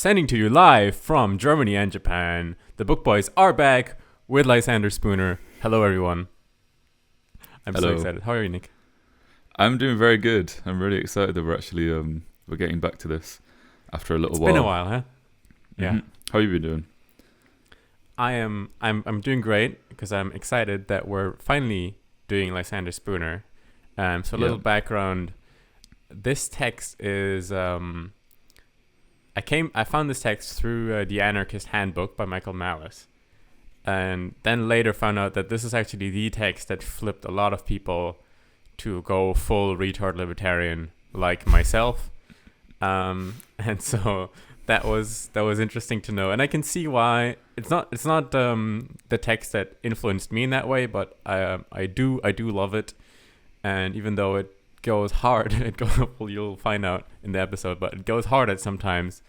sending to you live from Germany and Japan. The Book Boys are back with Lysander Spooner. Hello, everyone. I'm Hello. so excited. How are you, Nick? I'm doing very good. I'm really excited that we're actually we're getting back to this after a little while. It's been a while, huh? Yeah. Mm-hmm. How you been doing? I'm doing great because I'm excited that we're finally doing Lysander Spooner. So a little background. This text is I found this text through The Anarchist Handbook by Michael Malice, and then later found out that this is actually the text that flipped a lot of people to go full retard libertarian like myself. And so that was interesting to know, and I can see why. It's not the text that influenced me in that way, but I do love it, and even though it goes hard, well, you'll find out in the episode, but it goes hard at sometimes,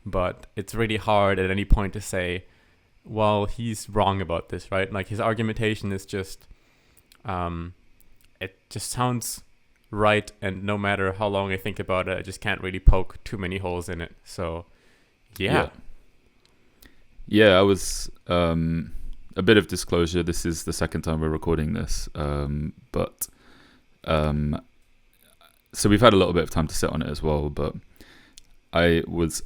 but it's really hard at any point to say, well, he's wrong about this, right? Like, his argumentation is just it just sounds right, and no matter how long I think about it, I just can't really poke too many holes in it. So yeah, I was a bit of disclosure, this is the second time we're recording this, but so we've had a little bit of time to sit on it as well, but I was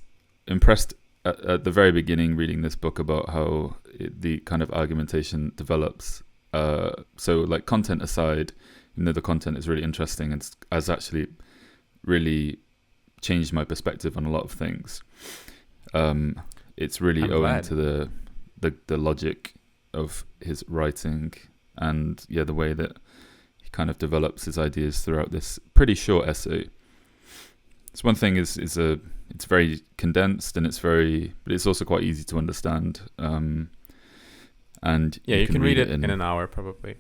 impressed at the very beginning reading this book about how the kind of argumentation develops. So, like, content aside, even though the content is really interesting and has actually really changed my perspective on a lot of things, it's really owing to the logic of his writing and the way that he kind of develops his ideas throughout this pretty short essay. So one thing is it's very condensed, and but it's also quite easy to understand. And you can read it in an hour probably.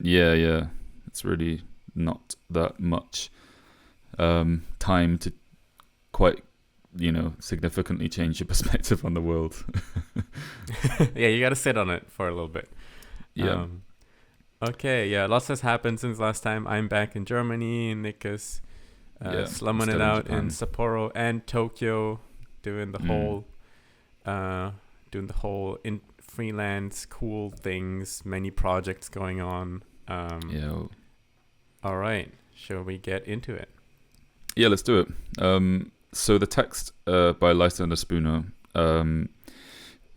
Yeah. It's really not that much time to quite, significantly change your perspective on the world. Yeah, you got to sit on it for a little bit. Yeah. Okay, lots has happened since last time. I'm back in Germany, and Nick is slumming it out in Sapporo and Tokyo, doing the whole in freelance cool things, many projects going on. All right, shall we get into it? Yeah, let's do it. So the text by Lysander Spooner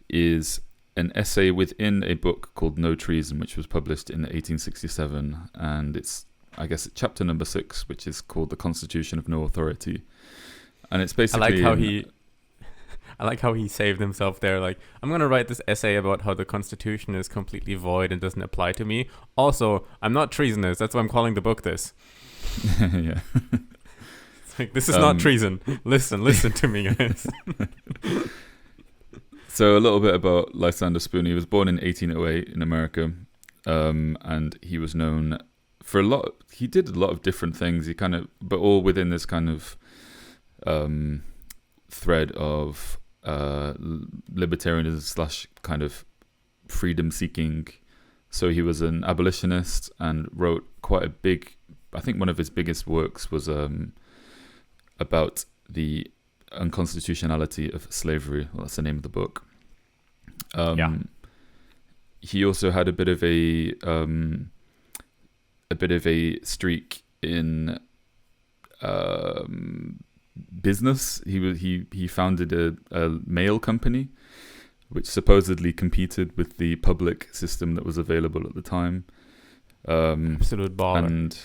is an essay within a book called No Treason, which was published in 1867, and it's, I guess, chapter number 6, which is called The Constitution of No Authority. And it's basically... I like how he saved himself there. Like, I'm going to write this essay about how the Constitution is completely void and doesn't apply to me. Also, I'm not treasonous. That's why I'm calling the book this. Yeah. It's like, this is not treason. Listen to me, guys. So a little bit about Lysander Spooner. He was born in 1808 in America, and he was known for he did a lot of different things. But all within this kind of thread of libertarianism / kind of freedom seeking. So he was an abolitionist and wrote quite a big, I think one of his biggest works was about the unconstitutionality of slavery. Well, that's the name of the book. He also had a bit of a streak in business. He founded a mail company which supposedly competed with the public system that was available at the time. Absolute baller. And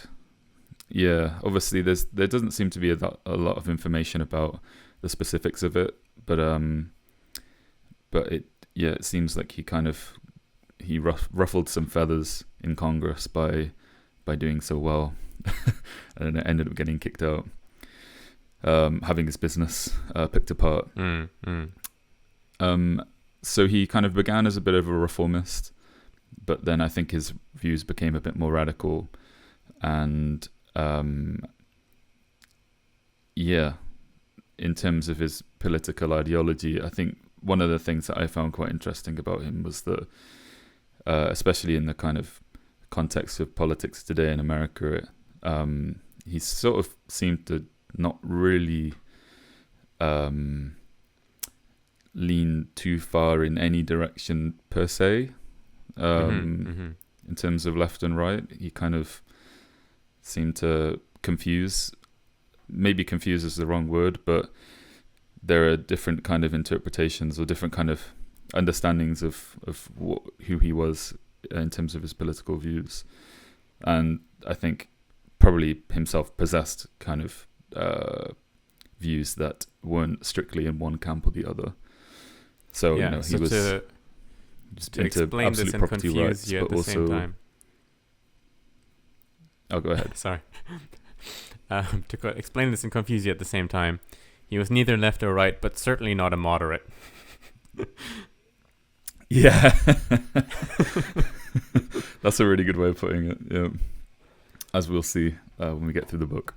obviously there doesn't seem to be a lot of information about the specifics of it, but it seems like he ruffled some feathers in Congress by doing so well, and it ended up getting kicked out, having his business picked apart. So he kind of began as a bit of a reformist, but then I think his views became a bit more radical, and in terms of his political ideology, I think one of the things that I found quite interesting about him was that, especially in the kind of context of politics today in America, he sort of seemed to not really lean too far in any direction per se. In terms of left and right, he kind of seemed to confuse. Maybe confuse is the wrong word, but there are different kind of interpretations or different kind of understandings of who he was in terms of his political views. And I think probably himself possessed kind of views that weren't strictly in one camp or the other. So, yeah, you know, he so was to into explain absolute this and property confuse rights, you at but the also... same time. Oh, go ahead. Sorry. Explain this and confuse you at the same time. He was neither left or right, but certainly not a moderate. Yeah. That's a really good way of putting it. Yeah. As we'll see when we get through the book.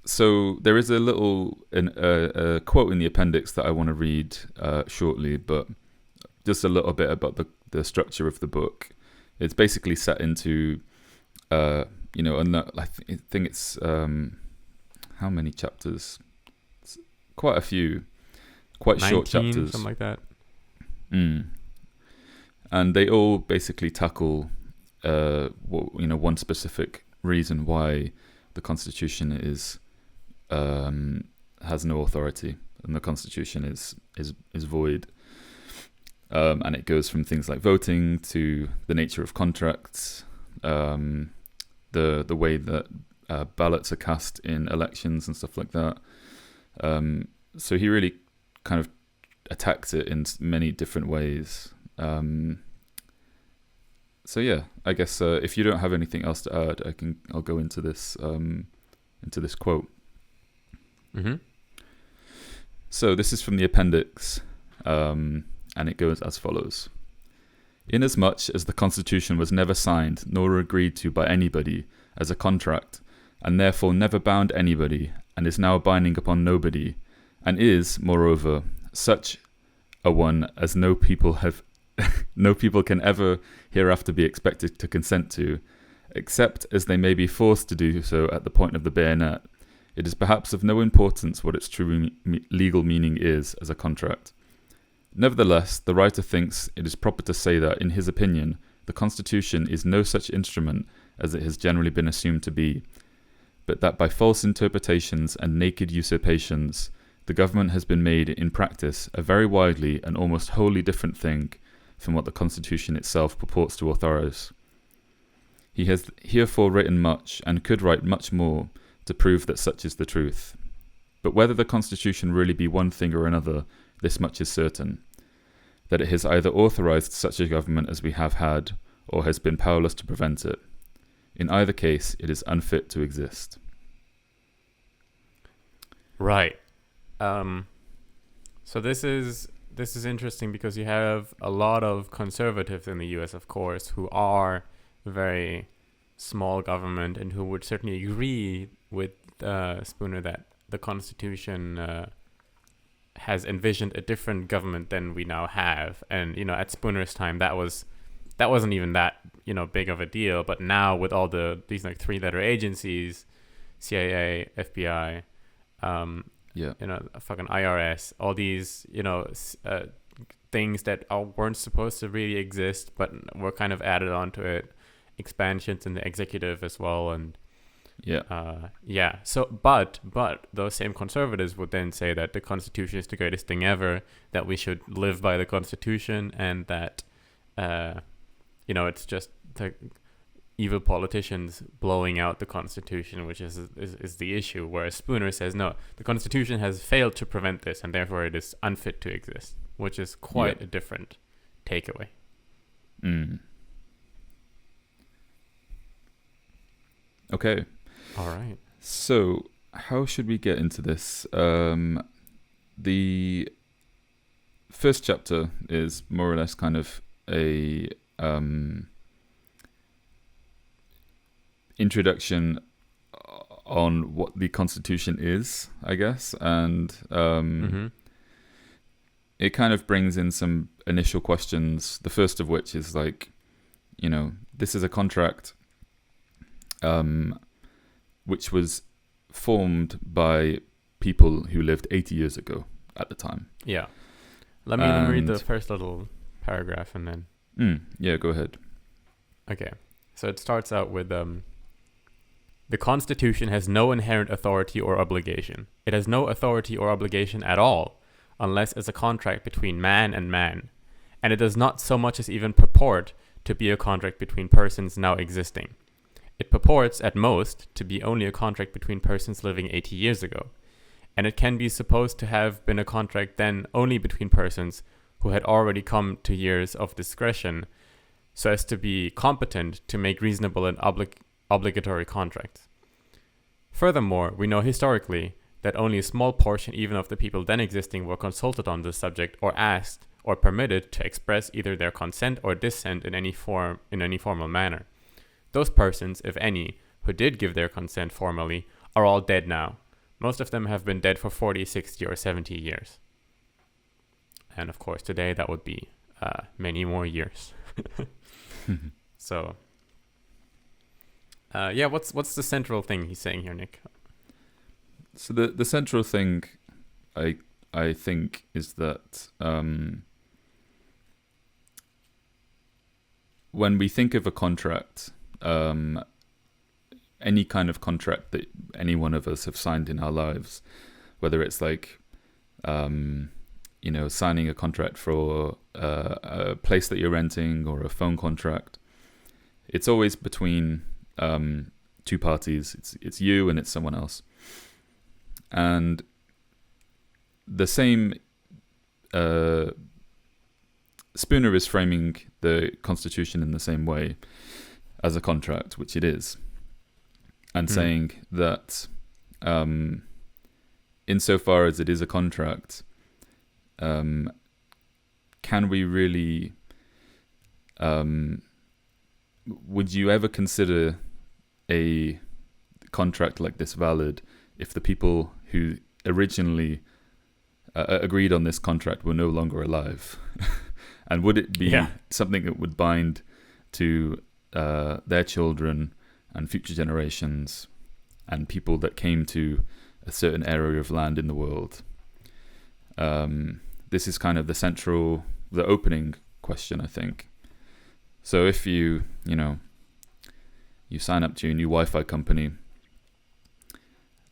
So there is a little a quote in the appendix that I want to read shortly, but just a little bit about the structure of the book. It's basically set into, I think it's, how many chapters? It's quite a few, quite 19, short chapters. Something like that. And they all basically tackle, one specific reason why the Constitution has no authority and the Constitution is void. And it goes from things like voting to the nature of contracts, the way that ballots are cast in elections and stuff like that. So he really kind of attacks it in many different ways. So yeah, I guess if you don't have anything else to add, I'll go into this quote. Mm-hmm. So this is from the appendix. And it goes as follows. Inasmuch as the Constitution was never signed nor agreed to by anybody as a contract, and therefore never bound anybody, and is now binding upon nobody, and is, moreover, such a one as no people can ever hereafter be expected to consent to, except as they may be forced to do so at the point of the bayonet, it is perhaps of no importance what its true legal meaning is as a contract. Nevertheless, the writer thinks it is proper to say that, in his opinion, the Constitution is no such instrument as it has generally been assumed to be, but that by false interpretations and naked usurpations, the government has been made in practice a very widely and almost wholly different thing from what the Constitution itself purports to authorize. He has herefore written much, and could write much more, to prove that such is the truth. But whether the Constitution really be one thing or another, this much is certain, that it has either authorized such a government as we have had, or has been powerless to prevent it. In either case, it is unfit to exist. Right. So this is interesting because you have a lot of conservatives in the US, of course, who are very small government and who would certainly agree with Spooner that the Constitution has envisioned a different government than we now have. And, at Spooner's time, that wasn't even that, big of a deal. But now with all these like 3-letter agencies, CIA, FBI, fucking IRS, all these, things that weren't supposed to really exist, but were kind of added onto it, expansions in the executive as well. And So, but those same conservatives would then say that the Constitution is the greatest thing ever, that we should live by the Constitution, and that, it's just the evil politicians blowing out the Constitution, which is the issue. Whereas Spooner says, no, the Constitution has failed to prevent this, and therefore it is unfit to exist, which is quite a different takeaway. Okay. All right. So, how should we get into this? The first chapter is more or less kind of a introduction on what the Constitution is, I guess, and it kind of brings in some initial questions. The first of which is like, this is a contract which was formed by people who lived 80 years ago. at the time. Yeah. Let me read the first little paragraph and then... Yeah, go ahead. Okay. So it starts out with... The Constitution has no inherent authority or obligation. It has no authority or obligation at all, unless as a contract between man and man. And it does not so much as even purport to be a contract between persons now existing. It purports, at most, to be only a contract between persons living 80 years ago. And it can be supposed to have been a contract then only between persons who had already come to years of discretion, so as to be competent to make reasonable and obligatory contracts. Furthermore, we know historically that only a small portion even of the people then existing were consulted on this subject or asked or permitted to express either their consent or dissent in any formal manner. Those persons, if any, who did give their consent formally are all dead now. Most of them have been dead for 40, 60, or 70 years. And of course, today that would be many more years. So... what's the central thing he's saying here, Nick? So the central thing, I think, is that when we think of a contract, any kind of contract that any one of us have signed in our lives, whether it's like, signing a contract for a place that you're renting or a phone contract, it's always between two parties. It's you and it's someone else. And the same Spooner is framing the Constitution in the same way as a contract, which it is, and saying that insofar as it is a contract, can we really would you ever consider a contract like this valid if the people who originally agreed on this contract were no longer alive? And would it be something that would bind to their children and future generations and people that came to a certain area of land in the world? This is kind of the opening question, I think. So if you sign up to a new Wi-Fi company,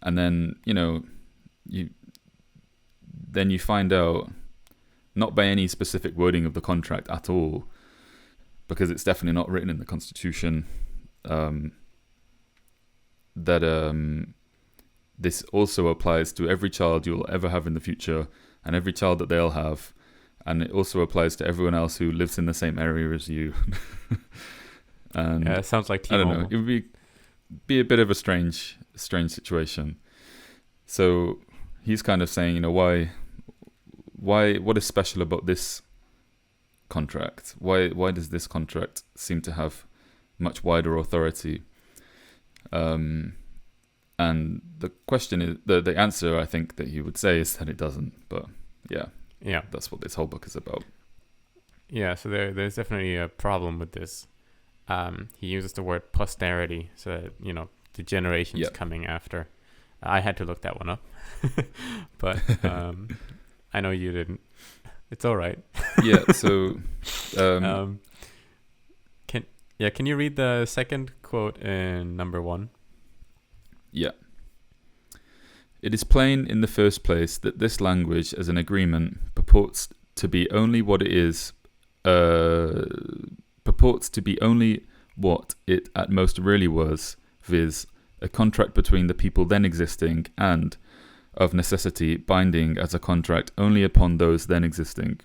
and then you find out, not by any specific wording of the contract at all, because it's definitely not written in the Constitution, that this also applies to every child you'll ever have in the future and every child that they'll have, and it also applies to everyone else who lives in the same area as you. And it sounds like I T-Mobile. don't know. It would be a bit of a strange situation. So he's kind of saying, why? What is special about this contract? Why does this contract seem to have much wider authority? And the question is, the answer I think that he would say is that it doesn't. But yeah, that's what this whole book is about. Yeah, so there's definitely a problem with this. He uses the word posterity, so that, the generations coming after. I had to look that one up, but I know you didn't. It's all right. Yeah. So, can you read the second quote in number 1? Yeah. It is plain in the first place that this language as an agreement purports to be only what it is. Purports to be only what it at most really was, viz., a contract between the people then existing and, of necessity, binding as a contract only upon those then existing.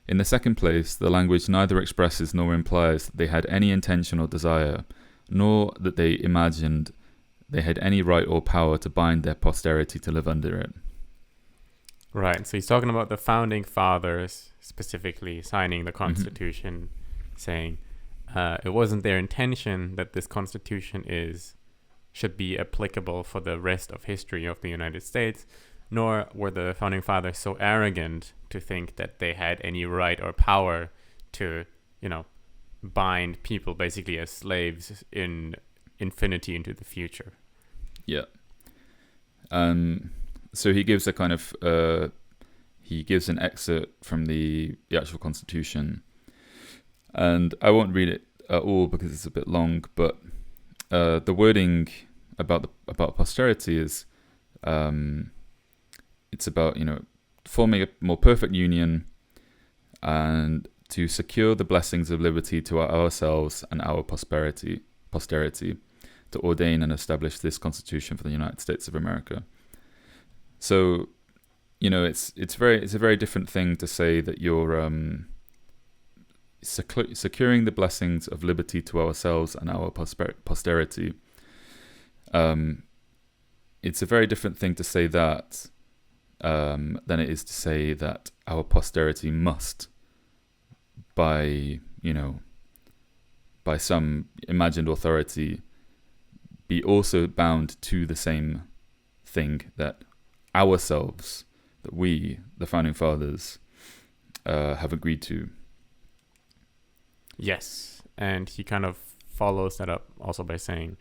In the second place, the language neither expresses nor implies that they had any intention or desire, nor that they imagined they had any right or power to bind their posterity to live under it. Right, so he's talking about the founding fathers specifically signing the Constitution, saying it wasn't their intention that this Constitution should be applicable for the rest of history of the United States, nor were the founding fathers so arrogant to think that they had any right or power to, bind people basically as slaves in infinity into the future. Yeah. So he gives a kind of he gives an excerpt from the actual Constitution, and I won't read it at all because it's a bit long. But the wording about posterity is, it's about forming a more perfect union and to secure the blessings of liberty to ourselves and our posterity, to ordain and establish this Constitution for the United States of America. So, it's a very different thing to say that you're securing the blessings of liberty to ourselves and our posterity. It's a very different thing to say that than it is to say that our posterity must, by some imagined authority, be also bound to the same thing that ourselves, that we, the founding fathers, have agreed to. Yes, and he kind of follows that up also by saying,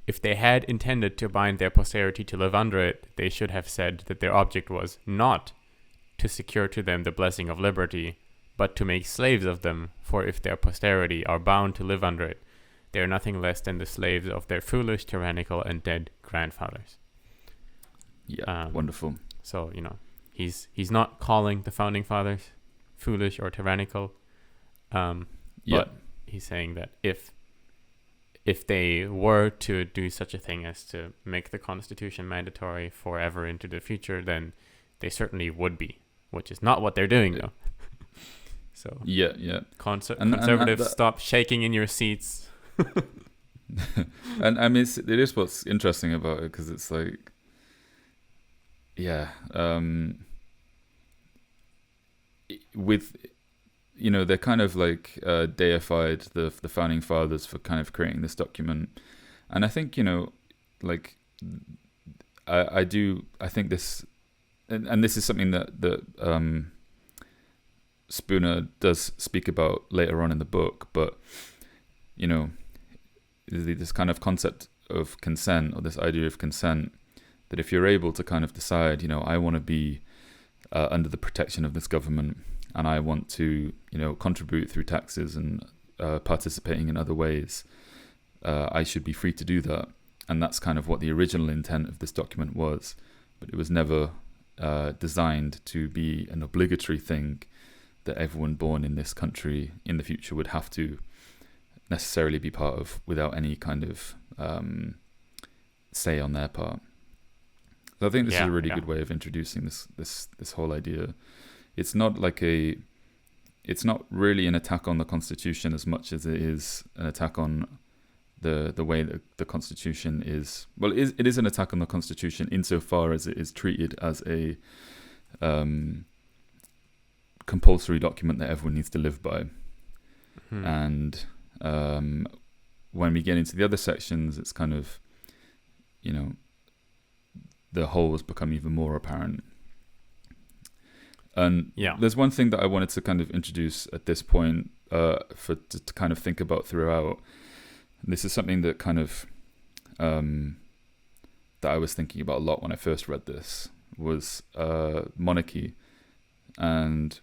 if they had intended to bind their posterity to live under it, they should have said that their object was not to secure to them the blessing of liberty, but to make slaves of them, for if their posterity are bound to live under it, they are nothing less than the slaves of their foolish, tyrannical, and dead grandfathers. Yeah, wonderful. So, he's not calling the founding fathers foolish or tyrannical, but he's saying that if they were to do such a thing as to make the Constitution mandatory forever into the future, then they certainly would be, which is not what they're doing, though. So conservatives, stop shaking in your seats. And I mean, it is what's interesting about it, because it's like, with they're kind of like deified the founding fathers for kind of creating this document, and I think I think this, and this is something that Spooner does speak about later on in the book, but this kind of concept of consent, or this idea of consent, that if you're able to kind of decide, I want to be under the protection of this government, and I want to, contribute through taxes and participating in other ways, I should be free to do that. And that's kind of what the original intent of this document was, but it was never designed to be an obligatory thing that everyone born in this country in the future would have to necessarily be part of without any kind of say on their part. So I think this is a really good way of introducing this whole idea. It's not really an attack on the Constitution as much as it is an attack on the way that the Constitution is. Well, it is an attack on the Constitution insofar as it is treated as a compulsory document that everyone needs to live by. And when we get into the other sections, it's kind of, the holes become even more apparent. And there's one thing that I wanted to kind of introduce at this point to kind of think about throughout. This is something that kind of that I was thinking about a lot when I first read this, was monarchy. And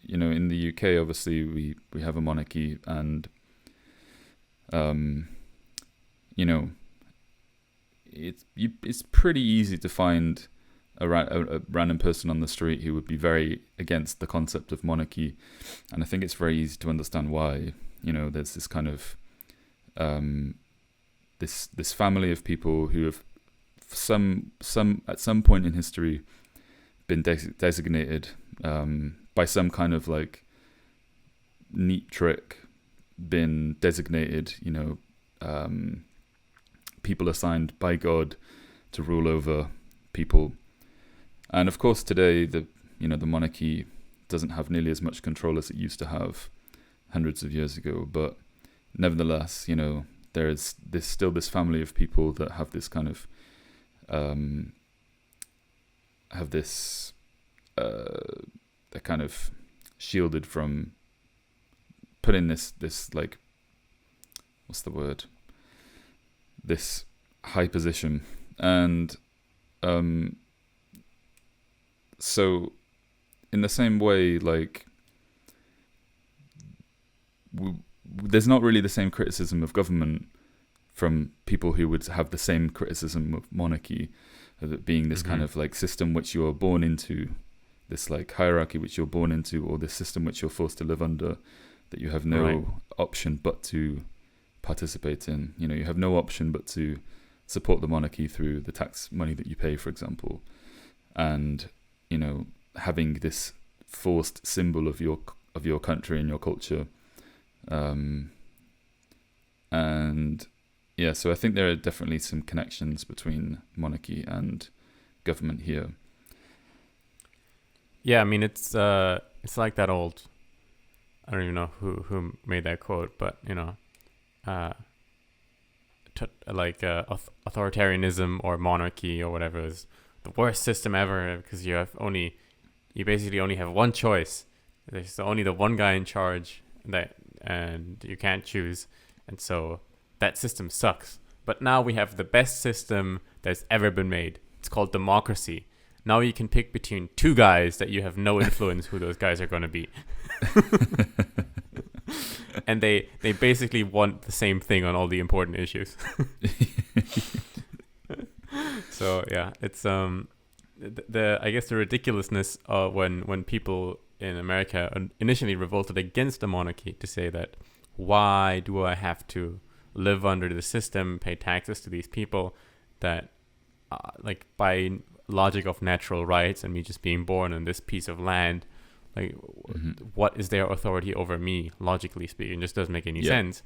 in the UK, obviously we have a monarchy, and it's pretty easy to find a random person on the street who would be very against the concept of monarchy, and I think it's very easy to understand why. There's this kind of this family of people who have at some point in history been designated by some kind of like neat trick, been designated, people assigned by God to rule over people. And of course today the monarchy doesn't have nearly as much control as it used to have hundreds of years ago, but nevertheless, there is still this family of people that have this kind of they're kind of shielded from putting this like, what's the word, this high position. And so in the same way, like, there's not really the same criticism of government from people who would have the same criticism of monarchy, of it being this kind of like system which you're born into, this like hierarchy which you're born into, or this system which you're forced to live under, that you have no option but to participate in. You know, you have no option but to support the monarchy through the tax money that you pay, for example. And, you know, having this forced symbol of your country and your culture. And yeah, so I think there are definitely some connections between monarchy and government here. Yeah, I mean, it's like that old, I don't even know who made that quote, but, you know, authoritarianism or monarchy or whatever is the worst system ever, because you basically only have one choice. There's only the one guy in charge, and you can't choose, and so that system sucks. But now we have the best system that's ever been made. It's called democracy. Now you can pick between two guys that you have no influence who those guys are going to be. And they basically want the same thing on all the important issues. So yeah, it's I guess the ridiculousness when people in America initially revolted against the monarchy, to say that, why do I have to live under the system, pay taxes to these people that like by logic of natural rights and me just being born on this piece of land, like what is their authority over me, logically speaking? It just doesn't make any sense.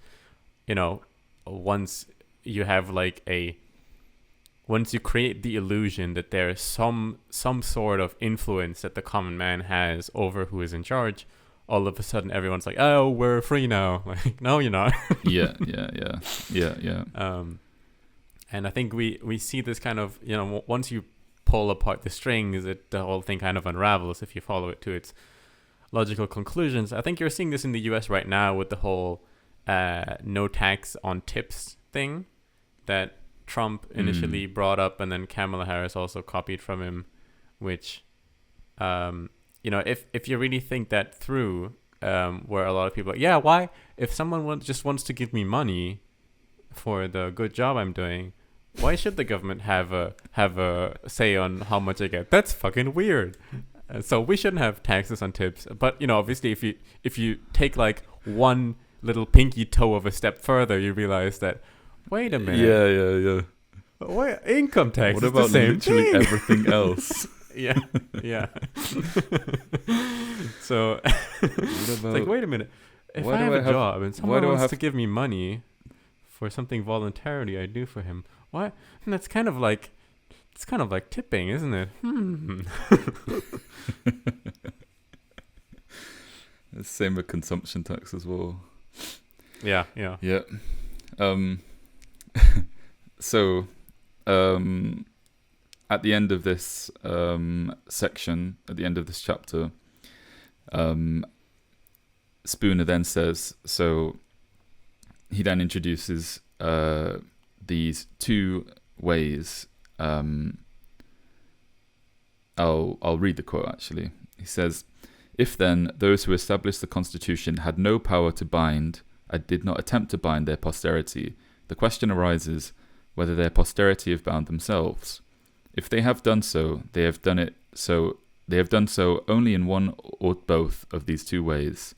You know, once you create the illusion that there is some sort of influence that the common man has over who is in charge, all of a sudden everyone's like, oh, we're free now. Like, no, you're not. Yeah. And I think we see this kind of, you know, once you pull apart the strings, the whole thing kind of unravels if you follow it to its logical conclusions. I think you're seeing this in the US right now with the whole no tax on tips thing that Trump initially brought up, and then Kamala Harris also copied from him, which, you know, if you really think that through, where a lot of people are like, yeah, why, if someone just wants to give me money for the good job I'm doing, why should the government have a say on how much I get? That's fucking weird. So we shouldn't have taxes on tips. But, you know, obviously if you take like one little pinky toe of a step further, you realize that, wait a minute. Yeah. What, income tax what is about the same literally thing? everything else? Yeah. So it's like, wait a minute. If I have a job and someone wants to give me money for something voluntarily I do for him, what? And that's kind of like tipping, isn't it? The same with consumption tax as well. Yeah. So, at the end of this section, at the end of this chapter, Spooner then says, so he then introduces these two ways. I'll read the quote actually. He says, "If then those who established the Constitution had no power to bind and did not attempt to bind their posterity, the question arises whether their posterity have bound themselves. If they have done so, they have done so only in one or both of these two ways,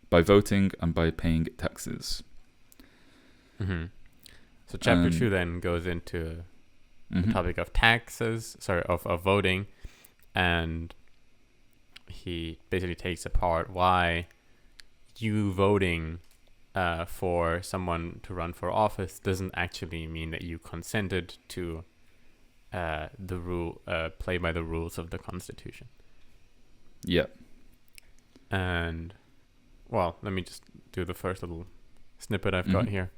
by voting and by paying taxes." So chapter 2 then goes into the topic of taxes, of voting, and he basically takes apart why you voting for someone to run for office doesn't actually mean that you consented to play by the rules of the Constitution. Yeah. And, well, let me just do the first little snippet I've got here.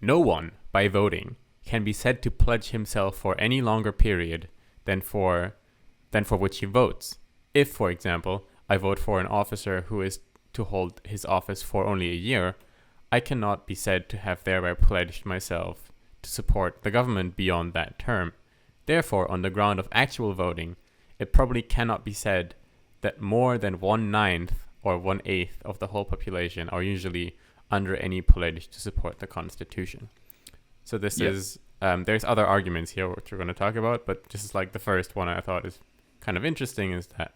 No one, by voting, can be said to pledge himself for any longer period than for which he votes. If, for example, I vote for an officer who is to hold his office for only a year, I cannot be said to have thereby pledged myself to support the government beyond that term. Therefore, on the ground of actual voting, it probably cannot be said that more than 1/9 or 1/8 of the whole population are usually under any pledge to support the Constitution. So this is, there's other arguments here which we're going to talk about, but just like the first one I thought is kind of interesting is that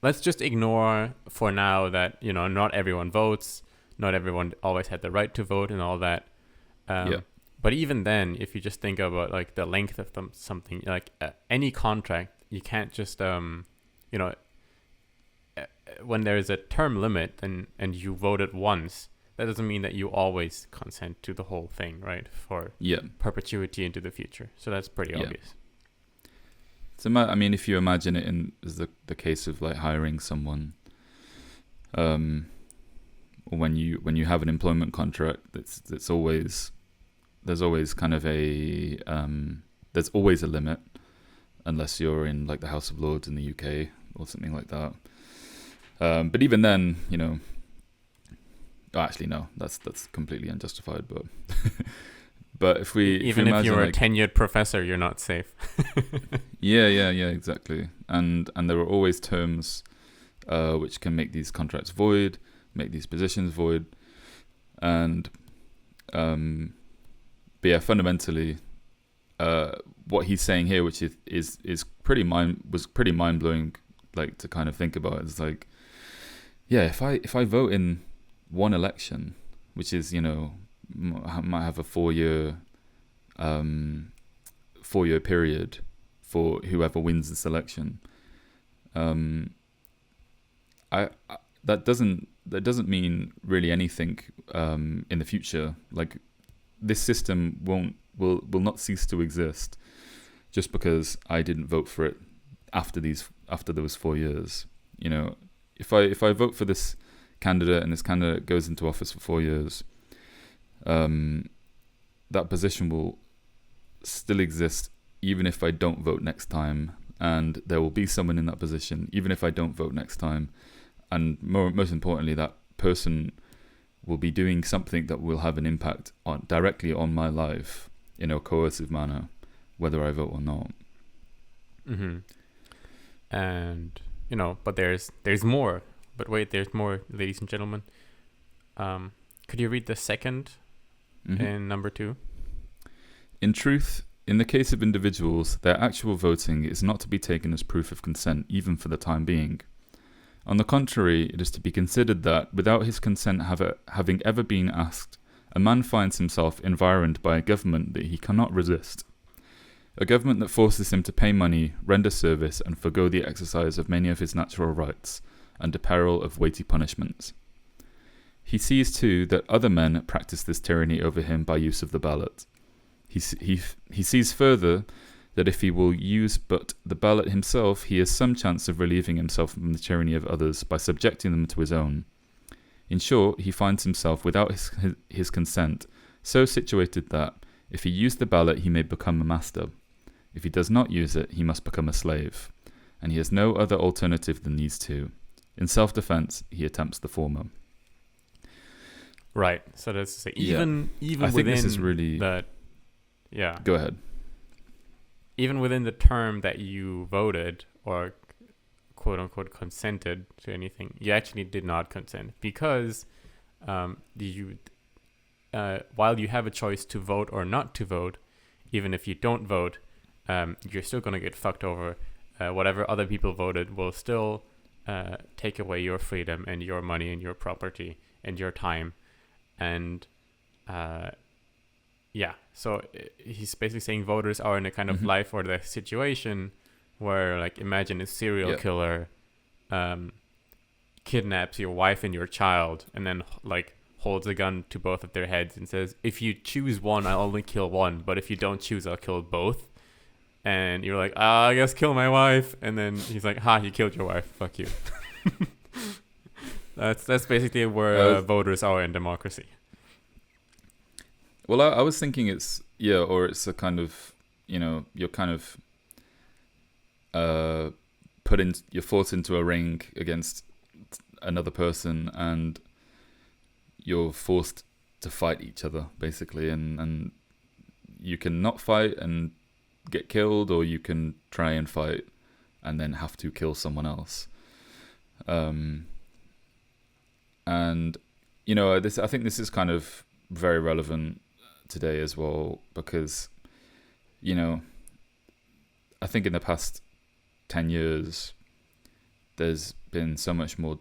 let's just ignore for now that, you know, not everyone votes, not everyone always had the right to vote and all that. But even then, if you just think about like the length of something, like any contract, you can't just, you know, when there is a term limit and you voted once, that doesn't mean that you always consent to the whole thing, right? For perpetuity into the future. So that's pretty obvious. So I mean, if you imagine it as the case of like hiring someone, or when you have an employment contract, there's always kind of there's always a limit, unless you're in like the House of Lords in the UK or something like that. But even then, you know, actually no, that's completely unjustified. But but if you're a tenured professor, you're not safe. yeah, exactly. And there are always terms which can make these contracts void, make these positions void, and but yeah, fundamentally, what he's saying here, which is pretty mind blowing, like to kind of think about. It's like, yeah, if I vote in one election, which is, you know, might have a 4-year period for whoever wins this election, that doesn't mean really anything in the future. Like, this system will not cease to exist just because I didn't vote for it after those 4 years. You know, if I vote for this candidate and this candidate goes into office for 4 years, that position will still exist even if I don't vote next time, and there will be someone in that position even if I don't vote next time, and most importantly, that person will be doing something that will have an impact directly on my life in a coercive manner, whether I vote or not. Mm-hmm. And, you know, but there's more. But wait, there's more, ladies and gentlemen. Could you read the second in number 2? In truth, in the case of individuals, their actual voting is not to be taken as proof of consent, even for the time being. On the contrary, it is to be considered that, without his consent having ever been asked, a man finds himself environed by a government that he cannot resist. A government that forces him to pay money, render service, and forgo the exercise of many of his natural rights, under peril of weighty punishments. He sees, too, that other men practice this tyranny over him by use of the ballot. He sees further that if he will use but the ballot himself, he has some chance of relieving himself from the tyranny of others by subjecting them to his own. In short, he finds himself, without his consent, so situated that, if he use the ballot, he may become a master. If he does not use it, he must become a slave. And he has no other alternative than these two. In self-defense, he attempts the former. Right. So that's to say, even I think this is really that. Yeah. Go ahead. Even within the term that you voted or quote unquote consented to anything, you actually did not consent, because while you have a choice to vote or not to vote, even if you don't vote, you're still going to get fucked over. Whatever other people voted will still take away your freedom and your money and your property and your time. And so he's basically saying voters are in a kind of life or death situation where, like, imagine a serial killer kidnaps your wife and your child and then, like, holds a gun to both of their heads and says, if you choose one, I'll only kill one, but if you don't choose, I'll kill both. And you're like, I guess kill my wife. And then he's like, you killed your wife, fuck you. That's basically where voters are in democracy. Well, I was thinking it's a kind of, you're kind of you're forced into a ring against another person, and you're forced to fight each other, basically, and you can not fight and get killed, or you can try and fight and then have to kill someone else. And I think this is kind of very relevant today as well, because I think in the past 10 years there's been so much more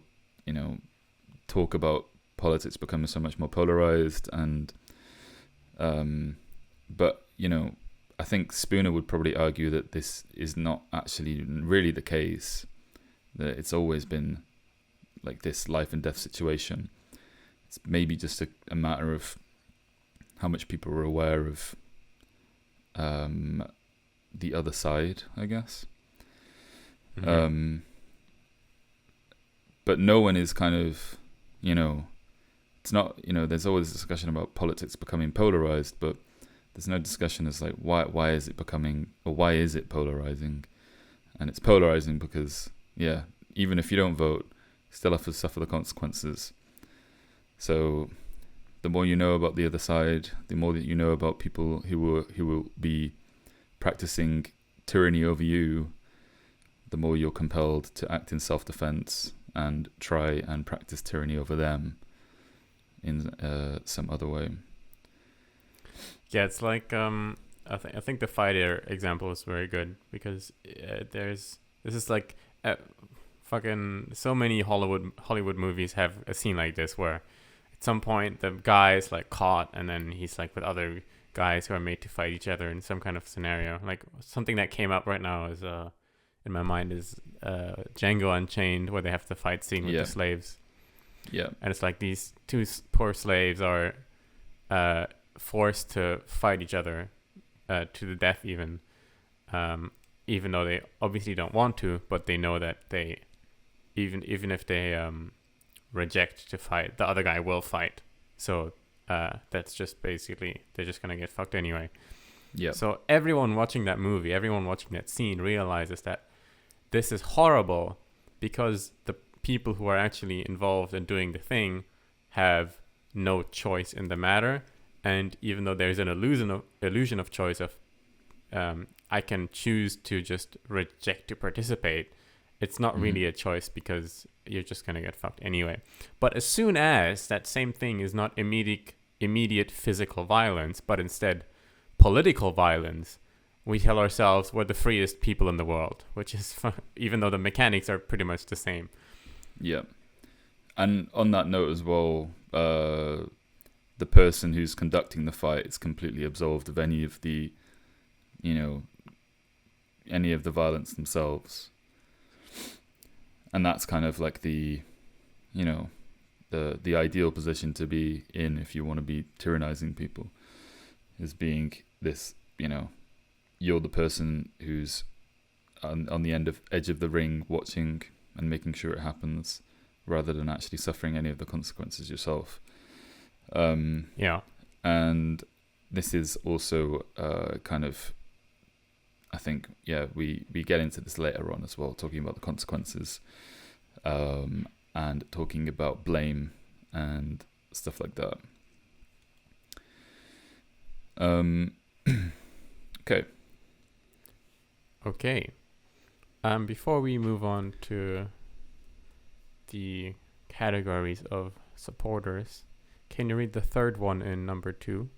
talk about politics becoming so much more polarized, and but I think Spooner would probably argue that this is not actually really the case, that it's always been like this life and death situation. It's maybe just a matter of how much people are aware of the other side, I guess. Mm-hmm. But no one is kind of, it's not, there's always a discussion about politics becoming polarized, but there's no discussion as like why is it becoming, or why is it polarizing? And it's polarizing because, even if you don't vote, you still have to suffer the consequences. So the more you know about the other side, the more that you know about people who will be practicing tyranny over you, the more you're compelled to act in self-defense and try and practice tyranny over them in some other way. Yeah, it's like I think the fighter example is very good, because this is like fucking so many Hollywood movies have a scene like this where at some point the guy is like caught, and then he's like with other guys who are made to fight each other in some kind of scenario. Like something that came up right now is in my mind is Django Unchained, where they have the fight scene with the slaves. Yeah, and it's like these two poor slaves are forced to fight each other to the death, even though they obviously don't want to, but they know that they even if they reject to fight, the other guy will fight. So that's just basically, they're just gonna get fucked anyway. Yeah. So everyone watching that movie, everyone watching that scene realizes that this is horrible, because the people who are actually involved in doing the thing have no choice in the matter. And even though there's an illusion of choice of I can choose to just reject to participate, it's not really a choice, because you're just going to get fucked anyway. But as soon as that same thing is not immediate physical violence, but instead political violence, we tell ourselves we're the freest people in the world, which is even though the mechanics are pretty much the same. Yeah. And on that note as well, the person who's conducting the fight is completely absolved of any of the violence themselves. And that's kind of like the ideal position to be in if you want to be tyrannizing people, is being this, you're the person who's on the edge of the ring, watching and making sure it happens, rather than actually suffering any of the consequences yourself. And this is also kind of, I think, we get into this later on as well, talking about the consequences, and talking about blame and stuff like that. Okay. Before we move on to the categories of supporters, can you read the third one in number 2?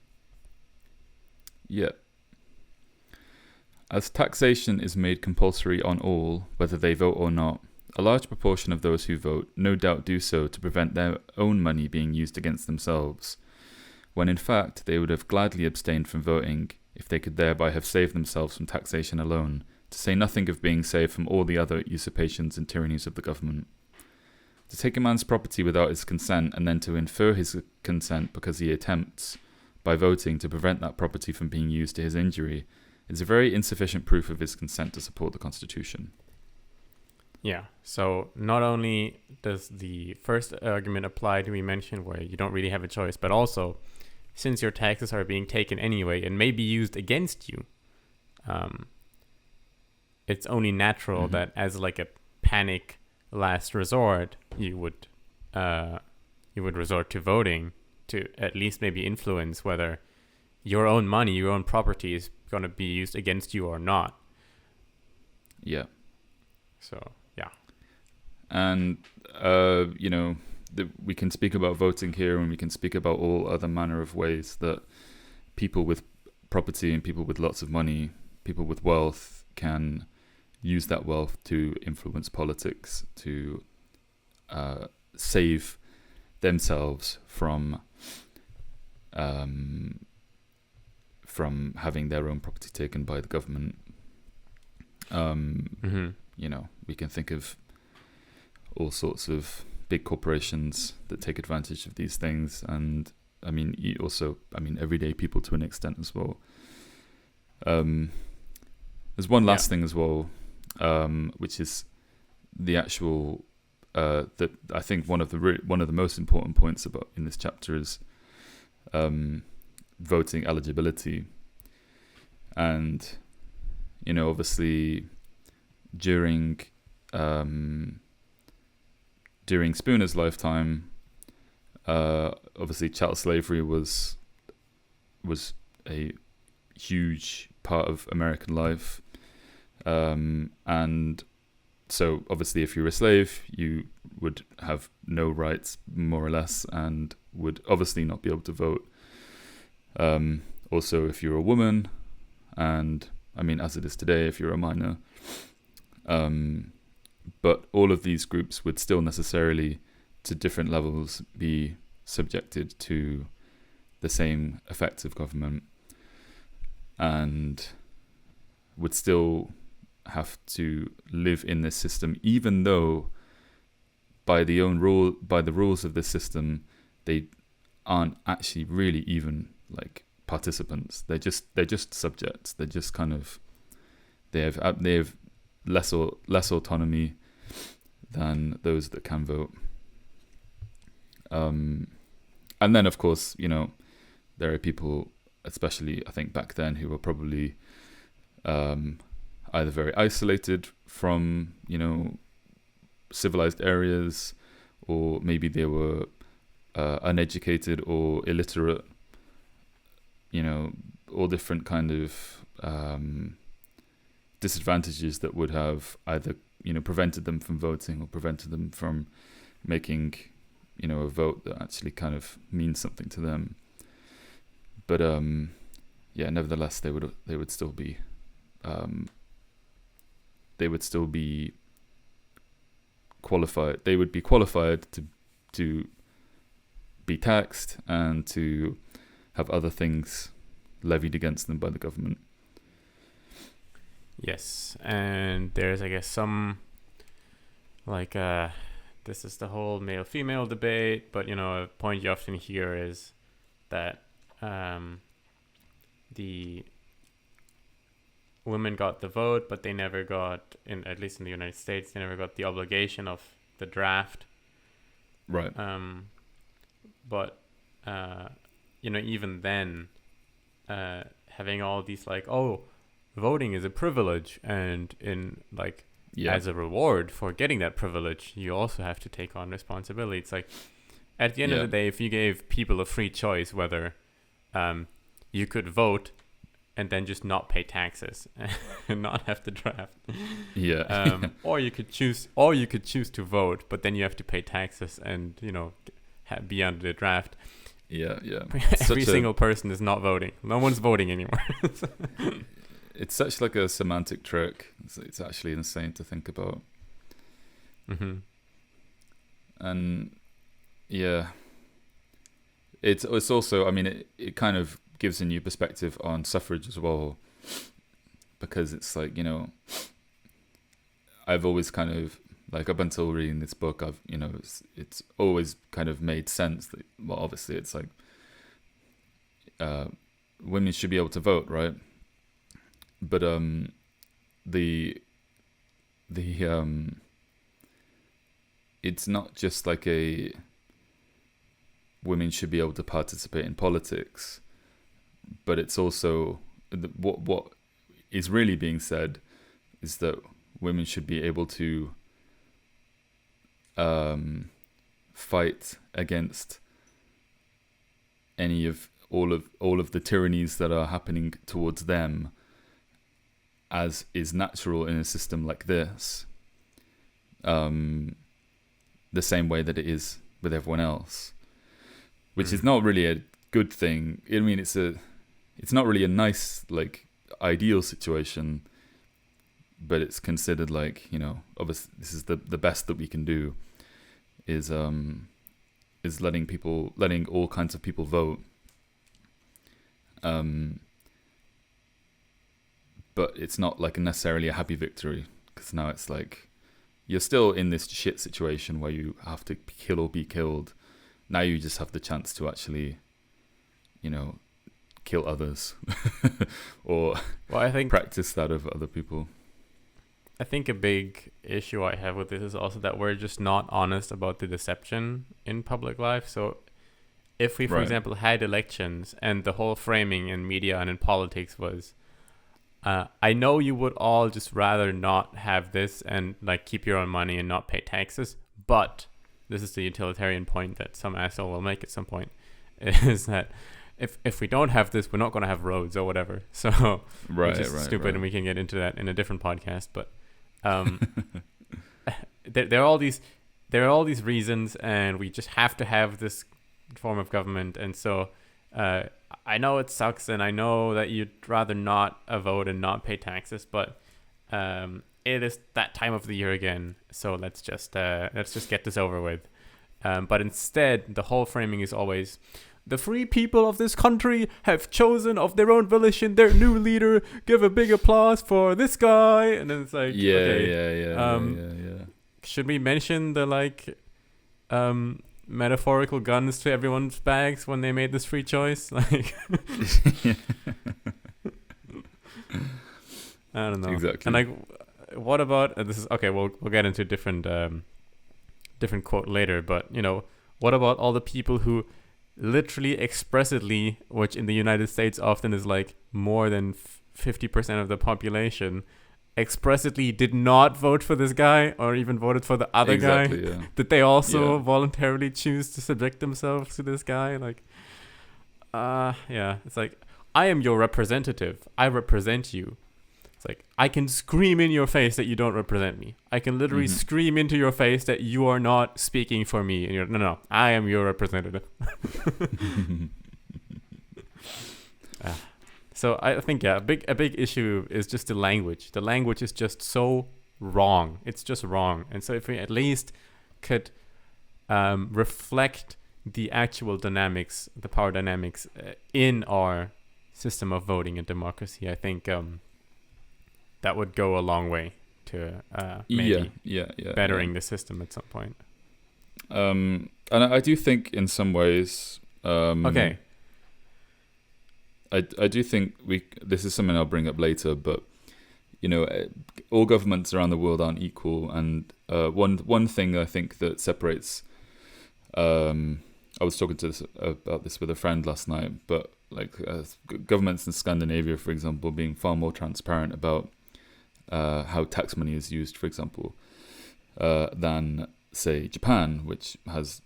Yeah. As taxation is made compulsory on all, whether they vote or not, a large proportion of those who vote no doubt do so to prevent their own money being used against themselves, when in fact they would have gladly abstained from voting if they could thereby have saved themselves from taxation alone, to say nothing of being saved from all the other usurpations and tyrannies of the government. To take a man's property without his consent, and then to infer his consent because he attempts, by voting, to prevent that property from being used to his injury, is a very insufficient proof of his consent to support the Constitution. Yeah, so not only does the first argument apply to we mentioned, where you don't really have a choice, but also, since your taxes are being taken anyway and may be used against you, it's only natural that as like a panic last resort, you would resort to voting to at least maybe influence whether your own money, your own property is going to be used against you or not. Yeah. So yeah. And we can speak about voting here, and we can speak about all other manner of ways that people with property and people with lots of money, people with wealth, can use that wealth to influence politics, to save themselves from having their own property taken by the government. We can think of all sorts of big corporations that take advantage of these things, and everyday people to an extent as well. There's one last thing as well, which is the actual that I think one of the most important points about in this chapter is voting eligibility. And obviously during Spooner's lifetime, obviously chattel slavery was a huge part of American life, and so obviously if you were a slave, you would have no rights, more or less, and would obviously not be able to vote. Also, if you're a woman, and as it is today, if you're a minor, but all of these groups would still necessarily, to different levels, be subjected to the same effects of government, and would still have to live in this system, even though by the rules of this system, they aren't actually really even like participants. They're just subjects. They're just kind of they have less autonomy than those that can vote. And then of course, there are people, especially I think back then, who were probably either very isolated from civilized areas, or maybe they were uneducated or illiterate. All different kind of disadvantages that would have either prevented them from voting or prevented them from making a vote that actually kind of means something to them. But nevertheless, they would still be qualified. They would be qualified to be taxed and to have other things levied against them by the government. Yes, and there's, I guess, some this is the whole male-female debate, but a point you often hear is that the women got the vote, but they never got, at least in the United States, they never got the obligation of the draft. Right. But even then, having all these voting is a privilege, and as a reward for getting that privilege, you also have to take on responsibility. It's like, at the end of the day, if you gave people a free choice whether you could vote and then just not pay taxes and not have to draft, or you could choose to vote, but then you have to pay taxes and be under the draft. Every single person is not voting. No one's voting anymore. It's such like a semantic trick. It's actually insane to think about. Mm-hmm. And it's also, it kind of gives a new perspective on suffrage as well, because it's like, I've always kind of, like, up until reading this book, I've, it's always kind of made sense that, well, obviously it's like, women should be able to vote, right? But it's not just like a women should be able to participate in politics, but it's also what is really being said is that women should be able to fight against any of all of the tyrannies that are happening towards them, as is natural in a system like this. the same way that it is with everyone else, which is not really a good thing. I mean, it's not really a nice, like, ideal situation, but it's considered like, obviously this is the best that we can do, is letting all kinds of people vote. But it's not like necessarily a happy victory, because now it's like you're still in this shit situation where you have to kill or be killed. Now you just have the chance to actually, kill others or I think practice that of other people. I think a big issue I have with this is also that we're just not honest about the deception in public life. So if we, for example, had elections and the whole framing in media and in politics was, I know you would all just rather not have this and like keep your own money and not pay taxes, but this is the utilitarian point that some asshole will make at some point, is that if we don't have this, we're not going to have roads or whatever. So which is stupid, and we can get into that in a different podcast. But there are all these reasons, and we just have to have this form of government. And so I know it sucks, and I know that you'd rather not vote and not pay taxes, but it is that time of the year again, so let's just get this over with. But instead, the whole framing is always, the free people of this country have chosen of their own volition their new leader. Give a big applause for this guy. And then it's like, should we mention the metaphorical guns to everyone's bags when they made this free choice? Like, I don't know. Exactly. And like, what about this is okay. We'll get into different quote later. But what about all the people who literally explicitly, which in the United States often is like more than 50% of the population, explicitly did not vote for this guy or even voted for the other guy? Yeah. Did they also voluntarily choose to subject themselves to this guy? Like, it's like, I am your representative. I represent you. It's like, I can scream in your face that you don't represent me. I can literally scream into your face that you are not speaking for me. And you're, no, I am your representative. So I think, a big issue is just the language. The language is just so wrong. It's just wrong. And so if we at least could reflect the actual dynamics, the power dynamics in our system of voting and democracy, I think that would go a long way to maybe bettering the system at some point. And I do think in some ways... okay. I do think this is something I'll bring up later, but all governments around the world aren't equal, and one thing I think that separates, I was talking about this with a friend last night, but like governments in Scandinavia, for example, being far more transparent about how tax money is used, for example, than say Japan, which has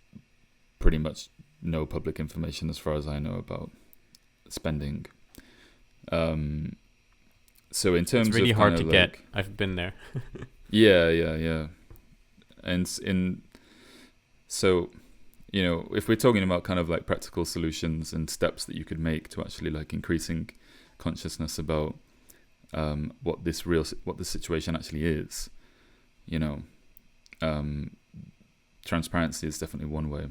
pretty much no public information as far as I know about spending. So in terms of, it's really hard to get. I've been there. Yeah. And so if we're talking about kind of like practical solutions and steps that you could make to actually like increasing consciousness about what the situation actually is, transparency is definitely one way.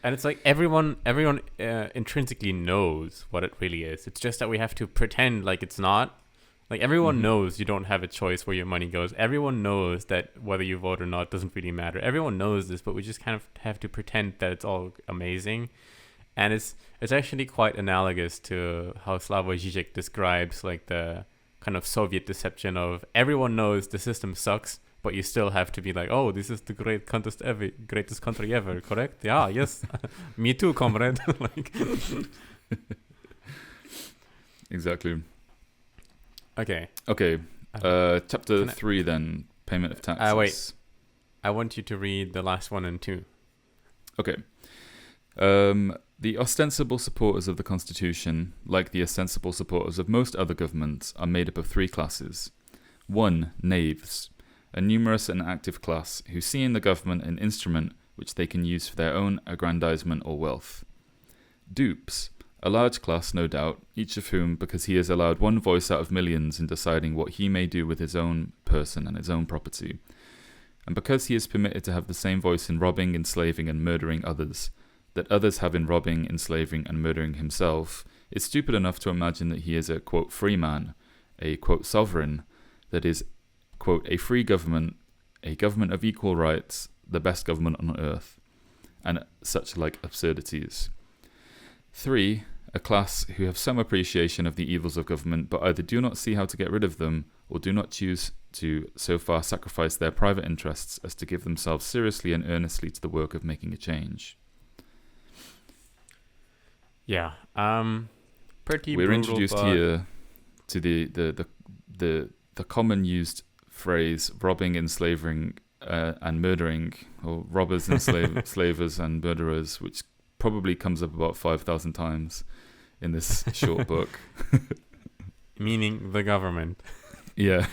And it's like everyone intrinsically knows what it really is. It's just that we have to pretend like it's not. Like everyone knows you don't have a choice where your money goes. Everyone knows that whether you vote or not doesn't really matter. Everyone knows this, but we just kind of have to pretend that it's all amazing. And it's actually quite analogous to how Slavoj Žižek describes like the kind of Soviet deception of everyone knows the system sucks, but you still have to be like, oh, this is the greatest country ever, correct? Yeah, yes. Me too, comrade. Like, exactly. Okay. Chapter 3 then, payment of taxes. Wait. I want you to read the last 1 and 2. Okay. The ostensible supporters of the Constitution, like the ostensible supporters of most other governments, are made up of 3 classes. 1. Knaves. a numerous and active class who see in the government an instrument which they can use for their own aggrandizement or wealth. Dupes, a large class, no doubt, each of whom, because he is allowed one voice out of millions in deciding what he may do with his own person and his own property, and because he is permitted to have the same voice in robbing, enslaving, and murdering others, that others have in robbing, enslaving, and murdering himself, is stupid enough to imagine that he is a, quote, free man, a, quote, sovereign, that is, quote, a free government, a government of equal rights, the best government on earth, and such like absurdities. 3. A class who have some appreciation of the evils of government, but either do not see how to get rid of them, or do not choose to so far sacrifice their private interests as to give themselves seriously and earnestly to the work of making a change. Yeah. Pretty We're brutal, introduced here to the common used phrase robbing, enslaving, and murdering, or robbers, enslavers, and murderers, which probably comes up about 5,000 times in this short book. Meaning the government. Yeah.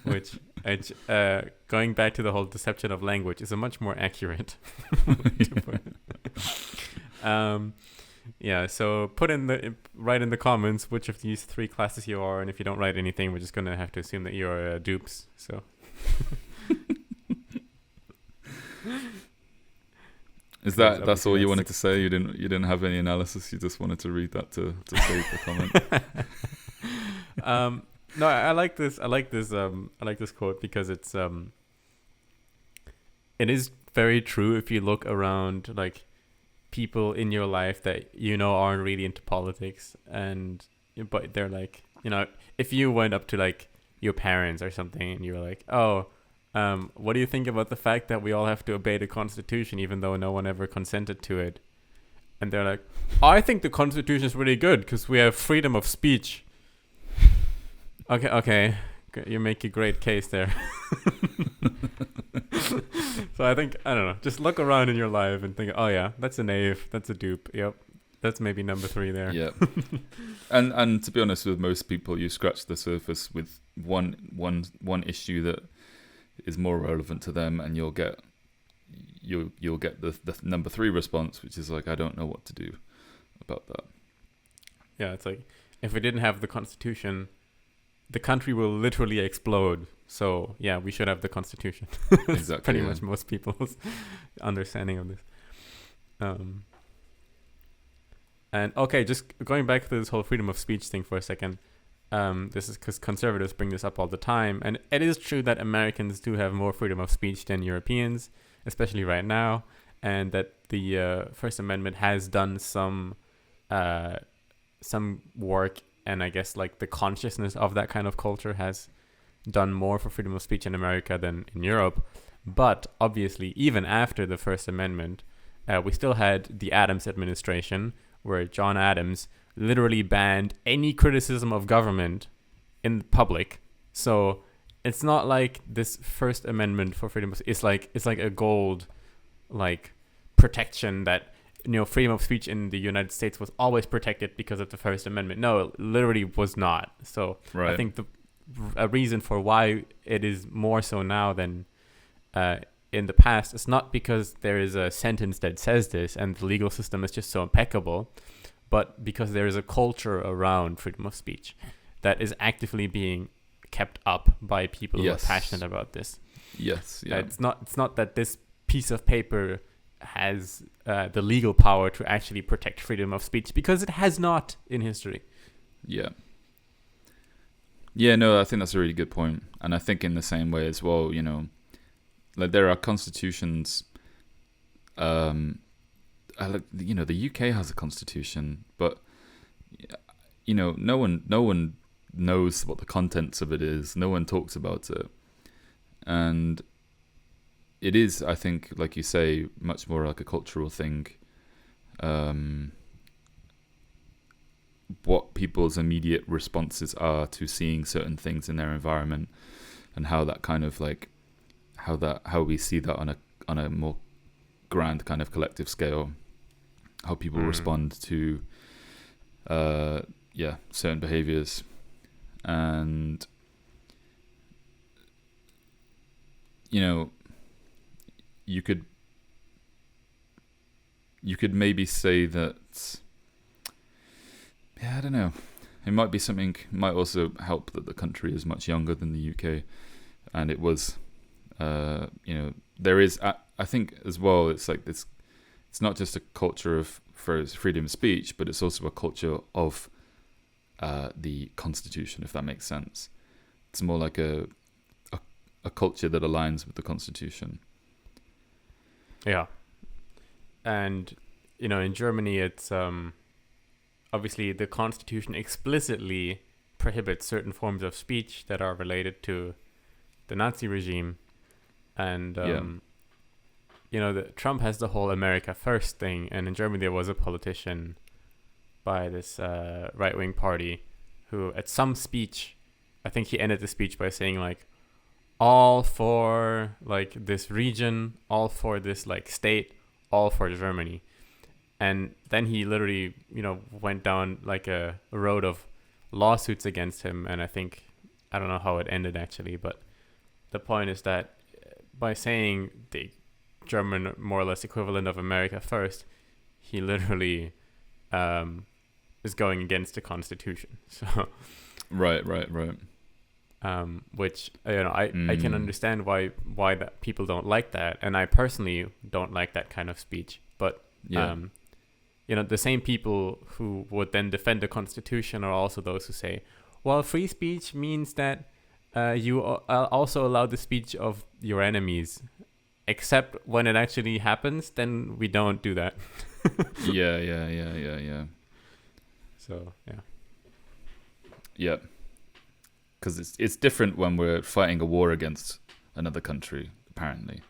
Which, going back to the whole deception of language, is a much more accurate to put it. Yeah, so put write in the comments which of these 3 classes you are, and if you don't write anything, we're just gonna have to assume that you're dupes. So. That's all you wanted to say? You didn't have any analysis. You just wanted to read that to save the comment. No, I like this. I like this quote because it is very true. If you look around, like people in your life that aren't really into politics, but they're like, if you went up to like your parents or something and you were like, oh, what do you think about the fact that we all have to obey the Constitution even though no one ever consented to it? And they're like, I think the Constitution is really good because we have freedom of speech. Okay, you make a great case there. So I don't know, just look around in your life and think, oh yeah, that's a knave, that's a dupe, yep, that's maybe number 3 there. Yeah. and to be honest, with most people, you scratch the surface with one issue that is more relevant to them, and you'll get the number 3 response, which is like, I don't know what to do about that. Yeah, it's like, if we didn't have the Constitution, the country will literally explode. So yeah, we should have the Constitution. Exactly. Pretty much most people's understanding of this. And okay, just going back to this whole freedom of speech thing for a second. This is because conservatives bring this up all the time, and it is true that Americans do have more freedom of speech than Europeans, especially right now, and that the First Amendment has done some work, and I guess like the consciousness of that kind of culture has done more for freedom of speech in America than in Europe. But obviously, even after the First Amendment, we still had the Adams administration, where John Adams literally banned any criticism of government in public. So it's not like this First Amendment for freedom of speech, it's like a gold like protection that freedom of speech in the United States was always protected because of the First Amendment. No, it literally was not. So right. I think a reason for why it is more so now than in the past is not because there is a sentence that says this and the legal system is just so impeccable, but because there is a culture around freedom of speech that is actively being kept up by people who are passionate about this. Yes. Yeah. It's not that this piece of paper has the legal power to actually protect freedom of speech, because it has not in history. Yeah. Yeah, no, I think that's a really good point. And I think in the same way as well, like there are constitutions, the UK has a constitution, but no one knows what the contents of it is. No one talks about it. And it is, I think, like you say, much more like a cultural thing. What people's immediate responses are to seeing certain things in their environment, and how that kind of like how we see that on a more grand kind of collective scale, how people respond to certain behaviors. And you know, you could maybe say that, I don't know. It might be something. Might also help that the country is much younger than the UK, and it was, there is. I think as well. It's like this. It's not just a culture of freedom of speech, but it's also a culture of the Constitution, if that makes sense. It's more like a culture that aligns with the Constitution. Yeah. And, in Germany, it's obviously the Constitution explicitly prohibits certain forms of speech that are related to the Nazi regime. And, Trump has the whole America First thing. And in Germany, there was a politician by this right-wing party who, at some speech, I think he ended the speech by saying, like, all for, like, this region, all for this, like, state, all for Germany. And then he literally, went down like a road of lawsuits against him. And I don't know how it ended actually, but the point is that by saying the German more or less equivalent of America First, he literally is going against the Constitution. So right. Which I can understand why that people don't like that, and I personally don't like that kind of speech. But the same people who would then defend the Constitution are also those who say, well, free speech means that you also allow the speech of your enemies, except when it actually happens, then we don't do that. Yeah. So yeah, because it's different when we're fighting a war against another country. Apparently,